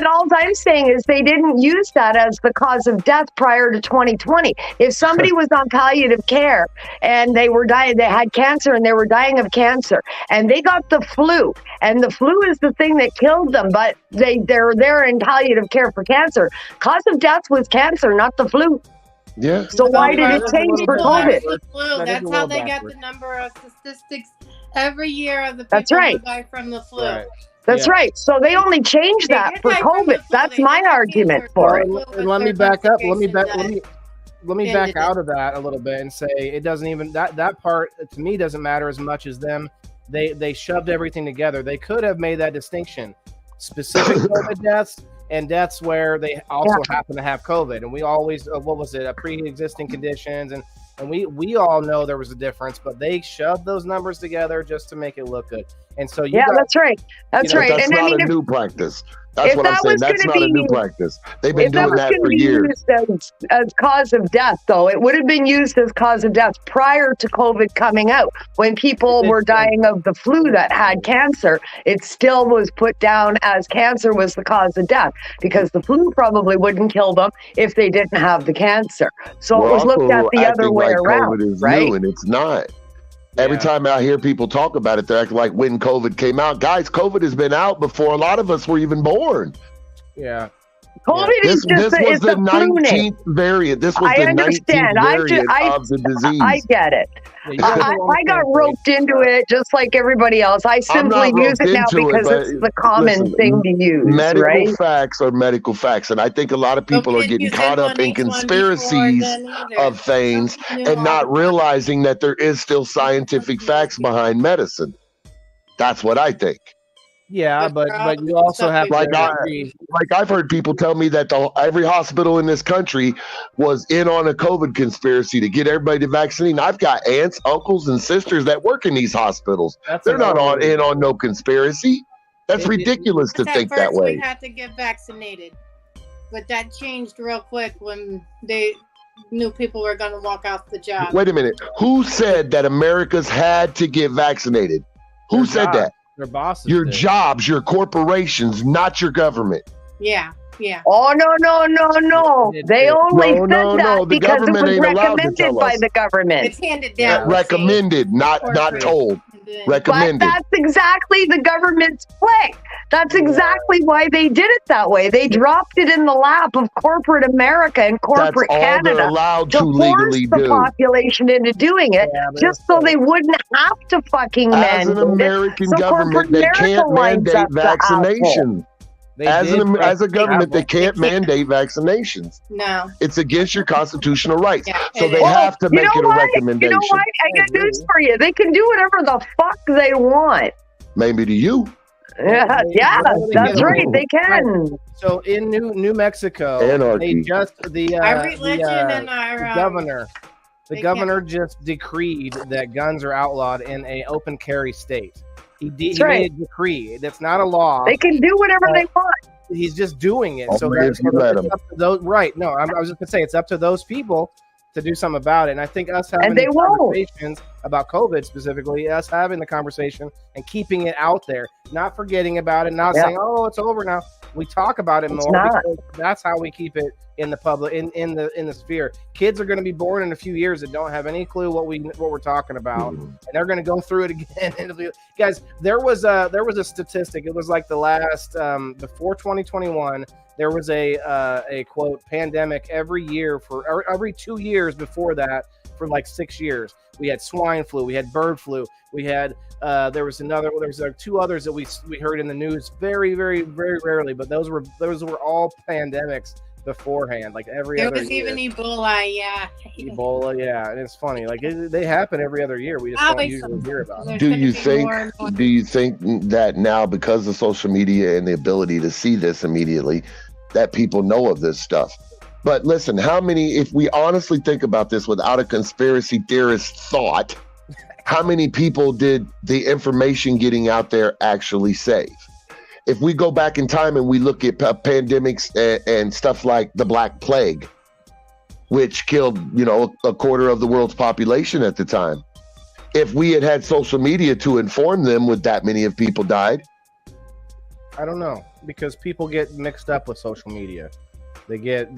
all I'm saying is they didn't use that as the cause of death prior to 2020. If somebody was on palliative care and they were dying, they had cancer and they were dying of cancer, and they got the flu, and the flu is the thing that killed them, but they're there in palliative care for cancer. Cause of death was cancer, not the flu. Yeah. So why did it change for COVID? That's how they got the number of statistics every year of the people who die from the flu. Right. That's right. So they only changed that for COVID. That's my argument for it. And let me back up. Let me back out of that a little bit and say it doesn't even that part to me doesn't matter as much as them. They shoved everything together. They could have made that distinction. Specific COVID deaths and deaths where they also happen to have COVID. And we always pre-existing conditions and we all know there was a difference, but they shoved those numbers together just to make it look good. And so that's right. That's right. That's not a new practice. That's what I'm saying. That's not a new practice. They've been doing that for years. As cause of death, though, it would have been used as cause of death prior to COVID coming out. When people were dying of the flu that had cancer, it still was put down as cancer was the cause of death because the flu probably wouldn't kill them if they didn't have the cancer. So it was looked at the other way around, COVID is right? new, and it's not. Every time I hear people talk about it, they're acting like when COVID came out. Guys, COVID has been out before a lot of us were even born. Yeah. COVID is just this was the 19th variant. This was the 19th variant of the disease. I get it. I got roped into it just like everybody else. I simply use it now because it's the common thing to use. Medical facts are medical facts. And I think a lot of people are getting caught up in conspiracies of things and not realizing that there is still scientific facts behind medicine. That's what I think. Yeah, but you also have I've heard people tell me that every hospital in this country was in on a COVID conspiracy to get everybody to vaccinate. I've got aunts, uncles, and sisters that work in these hospitals. They're not in on no conspiracy. That's ridiculous to think that way. We had to get vaccinated, but that changed real quick when they knew people were going to walk off the job. Wait a minute. Who said that America's had to get vaccinated? Who said that? Their bosses. Your jobs, your corporations, not your government. Yeah. Oh, no. They only said that because it was recommended by the government. It's handed down. Recommended, not told. recommended. But that's exactly the government's play. That's exactly why they did it that way. They dropped it in the lap of corporate America and corporate That's all Canada they're allowed to to force legally the do. population into doing it, just so they wouldn't have to fucking As mandate an American it. So government, corporate they America can't lines mandate up the asshole. vaccination. As a government, they can't They can't. mandate vaccinations. No. It's against your constitutional rights. Yeah, So it they is. have to You make know it a what? recommendation. You know what? I got news for you. They can do whatever the fuck they want. Maybe to you. Yeah, that's get right. away. They can. So in New Mexico, Anarchy. they just Our religion and our governor. The they governor just decreed that guns are outlawed in a open carry state. He right. made a decree. That's not a law. They can do whatever they want. He's just doing it. So Only if you let him. up to those, right? No, I was just gonna say it's up to those people to do something about it. And I think us having they these won't. conversations about COVID specifically, us having the conversation and keeping it out there, not forgetting about it, not saying, "Oh, it's over now." We talk about it more because that's how we keep it in the public, in the sphere. Kids are going to be born in a few years that don't have any clue what we're talking about, and they're going to go through it again. And guys, there was a statistic. It was like the last before 2021. There was a quote pandemic every year for every 2 years before that for like 6 years. We had swine flu, we had bird flu, we had there was two others that we heard in the news very, very, very rarely, but those were all pandemics beforehand, like every There other was year. even Ebola, yeah. Ebola, yeah, and it's funny, like they happen every other year. We just don't usually hear about them. There's Do gonna you be think? more and more. Do you think that now, because of social media and the ability to see this immediately, that people know of this stuff? But listen, how many? If we honestly think about this without a conspiracy theorist thought, how many people did the information getting out there actually save? If we go back in time and we look at pandemics and stuff like the Black Plague, which killed, a quarter of the world's population at the time. If we had social media to inform them, would that many of people died? I don't know, because people get mixed up with social media. They get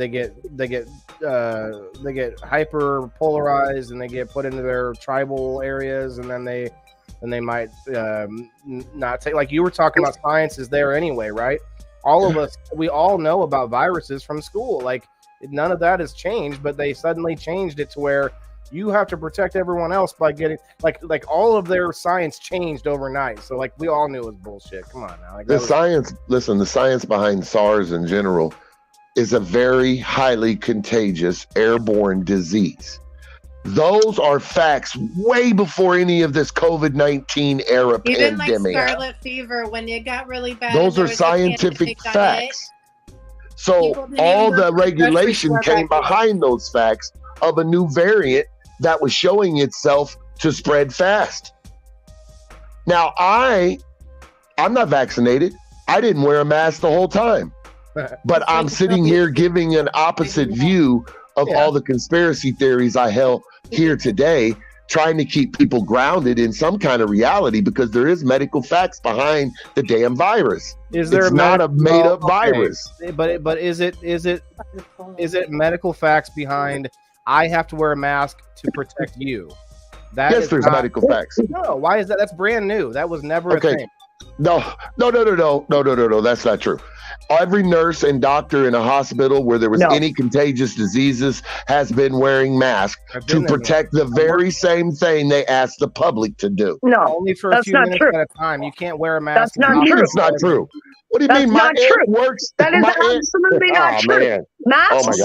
hyper polarized, and they get put into their tribal areas, and then they might not take, like you were talking about, science is there anyway, right? All of us, we all know about viruses from school. Like none of that has changed, but they suddenly changed it to where you have to protect everyone else by getting like all of their science changed overnight. So like we all knew it was bullshit. Come on now. Like, the science behind SARS in general is a very highly contagious airborne disease. Those are facts way before any of this COVID-19 era Even pandemic. like scarlet fever, when it got really bad. Those and are there was a scientific pandemic on facts. So People didn't all even go the to the grocery regulation store came back then. behind those facts of a new variant that was showing itself to spread fast. Now, I'm not vaccinated. I didn't wear a mask the whole time. But I'm sitting here giving an opposite view of all the conspiracy theories I held here today, trying to keep people grounded in some kind of reality, because there is medical facts behind the damn virus. Is there it's not a made up virus. But is it medical facts behind I have to wear a mask to protect you? Yes, there's medical facts. No, why is that? That's brand new. That was never a thing. No, that's not true. Every nurse and doctor in a hospital where there was any contagious diseases has been wearing masks to protect the very same thing they asked the public to do. No, only for a few minutes at a time. You can't wear a mask. That's not true. It's not true. What do you mean? That's not true. Works. That is absolutely not true. Man. Masks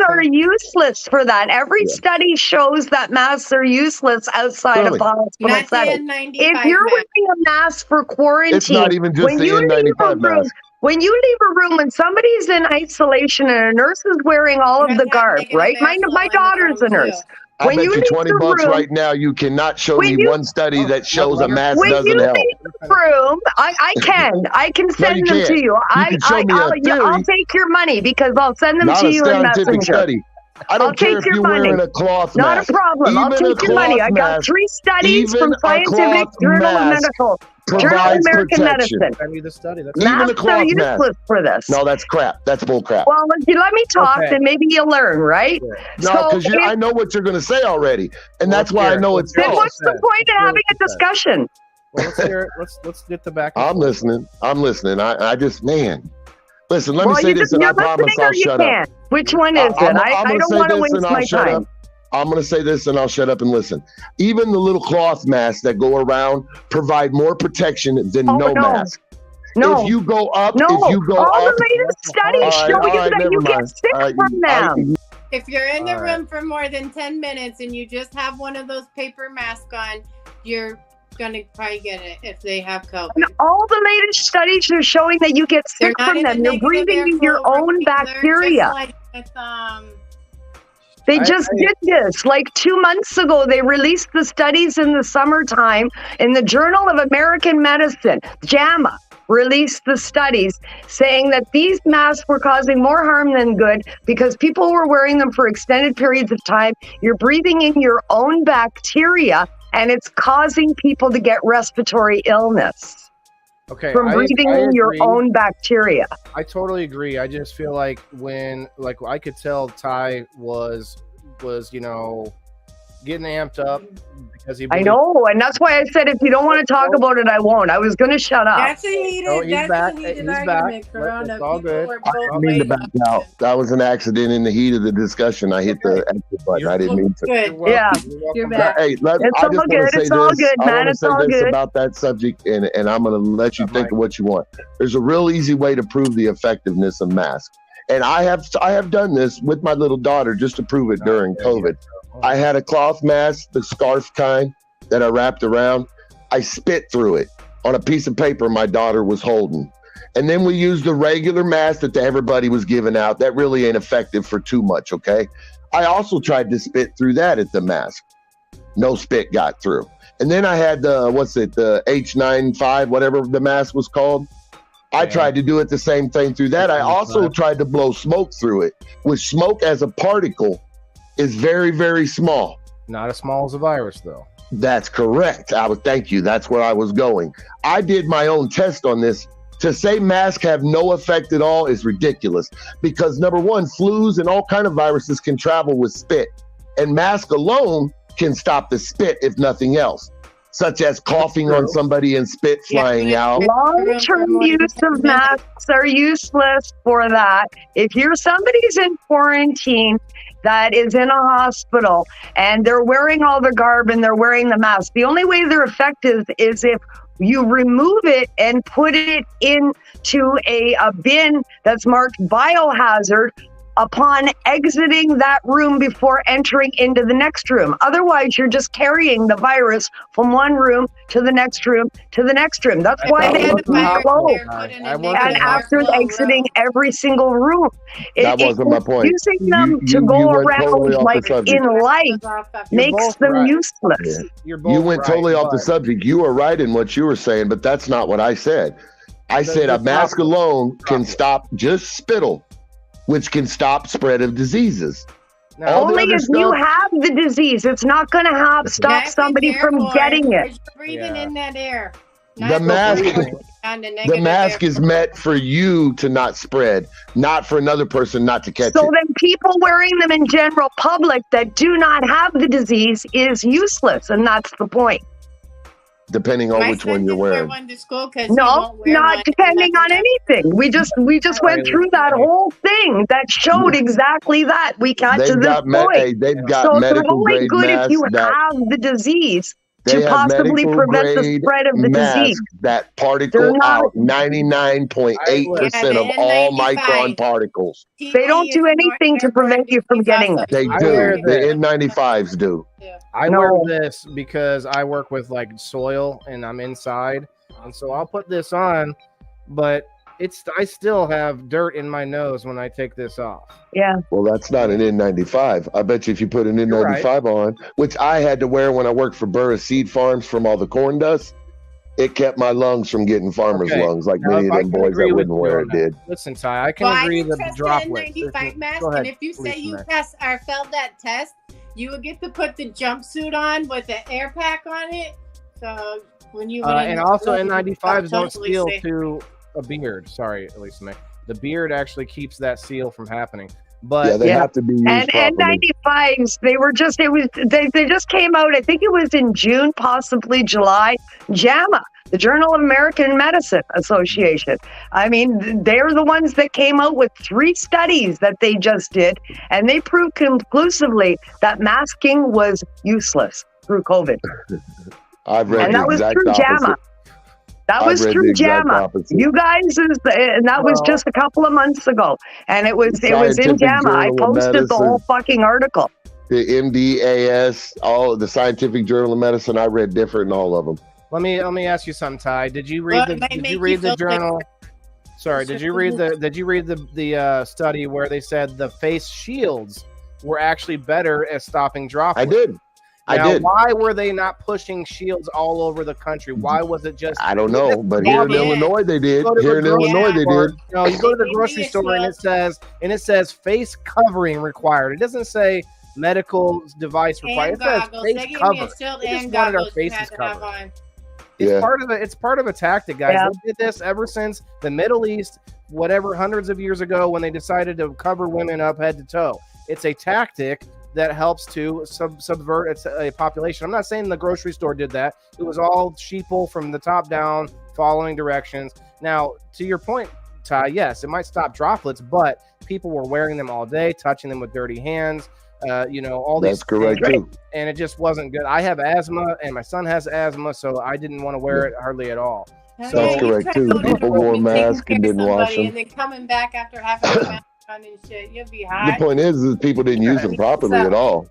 are useless for that. Every study shows that masks are useless outside of the hospital Not the setting. N95 If you're mask. wearing a mask for quarantine, It's not even just when the you leave a N95 room, mask. when you leave a room and somebody's in isolation and a nurse is wearing all of the garb, right? My daughter's a nurse. I When bet you you leave 20 the bucks room- right now, you cannot show When me you- one study that shows a mask When you doesn't help. leave the room, I can send you them can't. to you. can show me a I'll theory. take your money because I'll send them Not to a you in scientific Messenger. study. I don't care if you're wearing a cloth mask. Not a problem. I'll take your money. I got 3 studies from Scientific Journal of Medical. Journal of American Medicine. I need the study. That's Even a cloth Masks are useless for this. No, that's crap. That's bull crap. Well, if you let me talk, then maybe you'll learn, right? No, because I know what you're going to say already, and that's why I know it's Then false. what's the point of having a discussion? Well, let's hear it. Let's get the back. I'm listening. I just, man. Listen, let me say this, and I promise I'll shut up. Which one is it? I don't want to waste my time. I'm going to say this, and I'll shut up and listen. Even the little cloth masks that go around provide more protection than no mask. No. If you go up, all up, the latest studies show you that you get sick from them. If you're in the room for more than 10 minutes and you just have one of those paper masks on, you're going to probably get it if they have COVID. And all the latest studies are showing that you get sick from them. You're breathing in your own bacteria. They just did this like 2 months ago. They released the studies in the summertime in the Journal of American Medicine. JAMA released the studies saying that these masks were causing more harm than good because people were wearing them for extended periods of time. You're breathing in your own bacteria, and it's causing people to get respiratory illness. Okay, from breathing in your own bacteria. I totally agree. I just feel like I could tell Ty was getting amped up because I know, and that's why I said if you don't want to talk about it, I won't. I was going to shut up. That's a heated, He's back. It's all good. I didn't mean to back out. That was an accident in the heat of the discussion. I hit the exit button. I didn't mean to. Good. Yeah. You're back. Hey, it's all good. It's all good, man. It's all good. About that subject, and I'm going to let you think of what you want. There's a real easy way to prove the effectiveness of masks. And I have done this with my little daughter just to prove it during COVID. I had a cloth mask, the scarf kind that I wrapped around. I spit through it on a piece of paper my daughter was holding. And then we used the regular mask that everybody was giving out. That really ain't effective for too much, okay? I also tried to spit through that at the mask. No spit got through. And then I had the H95, whatever the mask was called. I tried to do it the same thing through that. I also tried to blow smoke through it, which smoke as a particle is very, very small. Not as small as a virus, though. That's correct. Thank you. That's where I was going. I did my own test on this. To say masks have no effect at all is ridiculous because number one, flus and all kind of viruses can travel with spit, and mask alone can stop the spit if nothing else, such as coughing on somebody and spit flying out. Long-term use of masks are useless for that. If somebody's in quarantine that is in a hospital and they're wearing all the garb and they're wearing the mask, the only way they're effective is if you remove it and put it into a bin that's marked biohazard upon exiting that room before entering into the next room. Otherwise, you're just carrying the virus from one room to the next room to the next room. That's why they had to close. And after exiting every single room, that wasn't my point. Using them to go around like in life makes them useless. You went totally off the subject. You were right in what you were saying, but that's not what I said. I said a mask alone can stop just spittle, which can stop spread of diseases. Only if you have the disease. It's not going to stop somebody from getting it. You're breathing in that air. The mask is meant for you to not spread, not for another person not to catch it. So then people wearing them in general public that do not have the disease is useless, and that's the point. Depending on which one you're wearing. No, not depending on anything. We just went through that whole thing that showed exactly that. We got to this point. They've got medical grade masks. So it's only good if you have the disease to possibly prevent the spread of the disease. That particle out 99.8% of all micron particles. They don't do anything to prevent you from getting it. They do. The N95s do. I wear this because I work with like soil and I'm inside, and so I'll put this on, but I still have dirt in my nose when I take this off. Yeah. Well, that's not an N95. I bet you if you put an N95 on, which I had to wear when I worked for Burris Seed Farms from all the corn dust, It kept my lungs from getting farmer's Okay. lungs like Now, many if of I them can boys agree that with wouldn't you wear on it that. did. Listen, Ty, I can Well, agree I'm that the interested droplets. in 95 mask, Go ahead, and if you say Lisa, you man. test or failed that test, you would get to put the jumpsuit on with the air pack on it. So when you went in And the also room, you N95s felt don't totally seal safe. to a beard. Sorry, Lisa May. The beard actually keeps that seal from happening. Yeah, But they Yeah. have to be used And properly. N95s, they just came out, I think it was in June, possibly July. JAMA, the Journal of American Medicine Association. I mean, they're the ones that came out with 3 studies that they just did, and they proved conclusively that masking was useless through COVID. I've read And the that was exact through opposite. JAMA. That I've was read the through exact JAMA. opposite. You guys, and that was just a couple of months ago, and it was in Scientific JAMA. I Journal of posted the Medicine. whole fucking article. The MDAS, all the Scientific Journal of Medicine, I read different in all of them. let me ask you something, Ty. Did you read Well, the it might Did make you you read the feel journal? Sorry, It's did just you read the study where they said the face shields were actually better at stopping droplets? I did. Now, I did. why were they not pushing shields all over the country? Why was it just? I don't know, but here in Yeah. Illinois they did. Go to Here the in grocery Illinois they store. did. No, you go to the They grocery made store and it says face covering required. It doesn't say medical device required. And It says goggles. face They gave me cover. a shield They just and wanted our goggles you faces had to have covered. on. It's Yeah. part of a tactic, guys. Yeah. They did this ever since the Middle East, whatever, hundreds of years ago when they decided to cover women up head to toe. It's a tactic that helps to subvert a population. I'm not saying the grocery store did that. It was all sheeple from the top down, following directions. Now, to your point, Ty, yes, it might stop droplets, but people were wearing them all day, touching them with dirty hands. All these That's correct things, too. and it just wasn't good. I have asthma, and my son has asthma, so I didn't want to wear it hardly at all. Hell So- yeah, That's you correct, try to too. go to the People room wore and taking masks care and of didn't wash somebody them. And then coming back after having a mask on and shit, you'll be The hot. point is people didn't use them properly at all.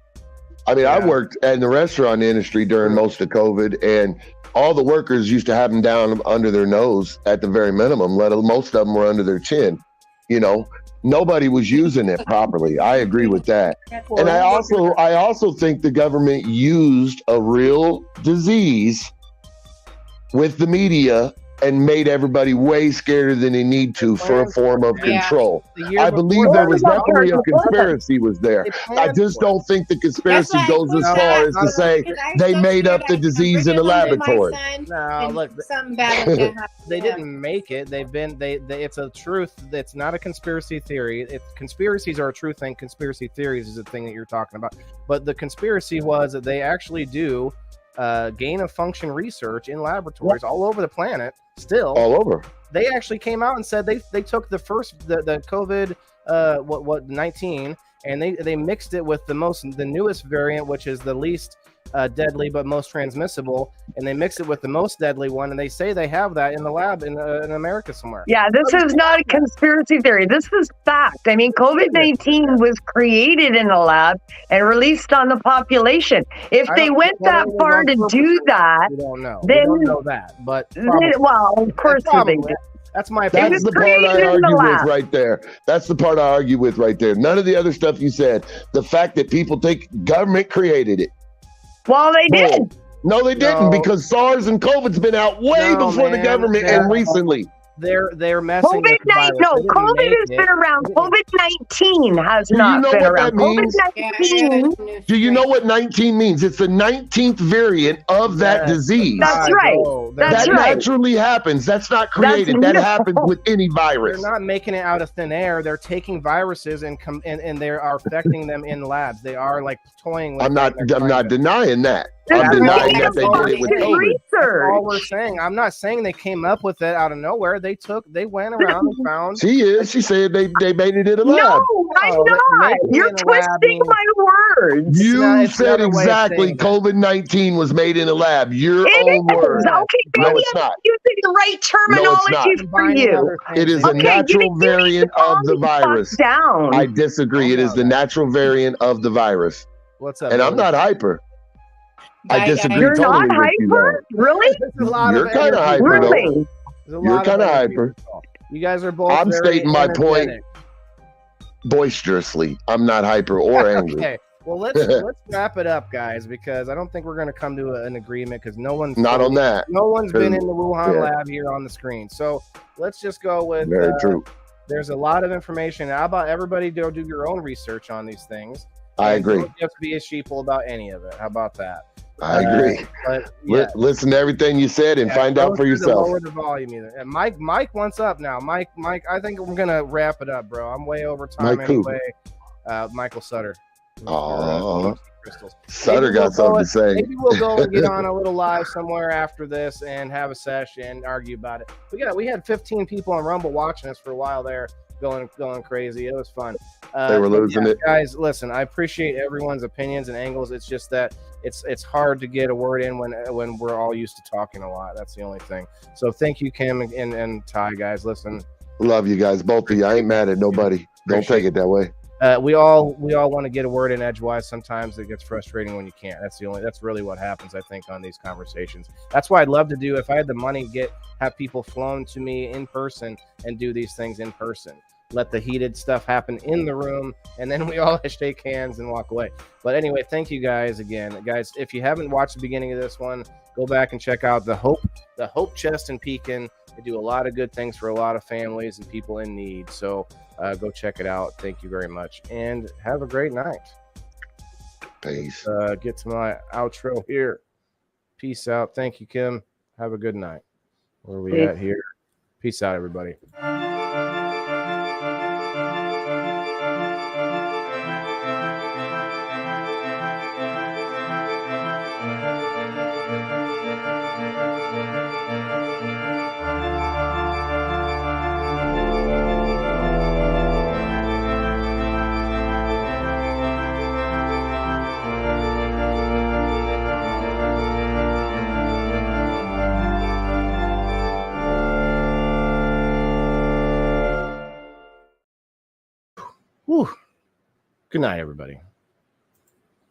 I mean, I Yeah. worked in the restaurant industry during most of COVID, and all the workers used to have them down under their nose at the very minimum. Most of them were under their chin. Nobody was using it properly. I agree with that. And I also think the government used a real disease with the media and made everybody way scarier than they need to for a form of Yeah. control. The year I before believe that, there was Well, definitely a well, conspiracy was there. they I planned just for it. don't think the conspiracy That's why I goes put as that far as to out. say Because I'm they so made scared up the I could disease bring in the it home to my laboratory. son No, and look, something bad was gonna happen. they Yeah. didn't make it. It's a truth. It's not a conspiracy theory. Conspiracies are a true thing. Conspiracy theories is a thing that you're talking about. But the conspiracy was that they actually do gain of function research in laboratories all over the planet. Still, All over. they actually came out and said they took the COVID 19 and they mixed it with the newest variant, which is the least deadly but most transmissible, and they mix it with the most deadly one, and they say they have that in the lab in America somewhere. Yeah, this is not a conspiracy theory. This is fact. I mean, COVID-19 was created in a lab and released on the population. If they went that far to do that, We don't know. then- we don't know that, but well, of course they probably. did. That's my opinion. That's was the part created I in the argue with lab. right there. That's the part I argue with right there. None of the other stuff you said. The fact that people think government created it. Well, they did. Bull. No, they didn't, No. because SARS and COVID's been out way No, before the man. government and recently. They're messing with the COVID-19, virus. no, They didn't COVID make has it. been around. They didn't- COVID-19 has Do you not know been what around. that means? Yeah, COVID-19, Do you know what 19 means? It's the 19th variant of that Yes. disease. That's right. That's that right. naturally happens. That's not created. That no. happens with any They're virus. not making it out of thin air. They're taking viruses and they are affecting them in labs. They are like toying with. I'm not denying that. They're I'm denying that they making did it with fucking COVID. That's all research. we're saying. I'm not saying they came up with it out of nowhere. They went around and found. She said they made it in a No, lab. I'm No, not. making it You're in a lab twisting means- my words. You it's said another way of exactly saying that. COVID-19 was made in a lab. Your It own is. word. Okay, No, maybe it's I'm not. using the right terminology for Combining you. other things. It is a Okay, natural you need to variant calm of the the fuck virus. down. I disagree. It is the natural variant of the virus. What's up? And I'm Billy? not hyper. I disagree You're totally not with you hyper? Really? There's a lot You're of kinda energy. hyper, though. Really? There's a You're lot of kinda energy. hyper. You guys are both. I'm very stating my point. energetic. Boisterously. I'm not hyper or angry. Okay. Well, let's wrap it up, guys, because I don't think we're going to come to an agreement because no one's Not on that. No one's been in the Wuhan Yeah. lab here on the screen. So let's just go with. Very true. There's a lot of information. How about everybody do your own research on these things? I agree. Don't just be a sheeple about any of it. How about that? I agree. But yeah, Listen to everything you said and find out for yourself. Lower the volume either. And Mike wants up now. Mike, I think we're gonna wrap it up, bro. I'm way over time Mike who? anyway. Michael Sutter. Oh, Crystals. Sutter got something to say. Maybe we'll go and get on a little live somewhere after this and have a session and argue about it. But we had 15 people on Rumble watching us for a while there, going crazy. It was fun. They were losing it. Guys, listen, I appreciate everyone's opinions and angles. It's just that it's hard to get a word in when we're all used to talking a lot. That's the only thing. So thank you, Kim and Ty, guys. Listen. Love you guys, both of you. I ain't mad at nobody. Don't take it that way. We all want to get a word in edgewise. Sometimes it gets frustrating when you can't. That's really what happens, I think, on these conversations. That's why I'd love to do, if I had the money, have people flown to me in person and do these things in person. Let the heated stuff happen in the room, and then we all shake hands and walk away. But anyway, thank you guys again. Guys, if you haven't watched the beginning of this one, go back and check out the Hope Chest in Pekin. They do a lot of good things for a lot of families and people in need. So go check it out. Thank you very much, and have a great night. Peace. Get to my outro here. Peace out. Thank you, Kim. Have a good night. Where are we at here? Peace out, everybody. Whew. Good night, everybody.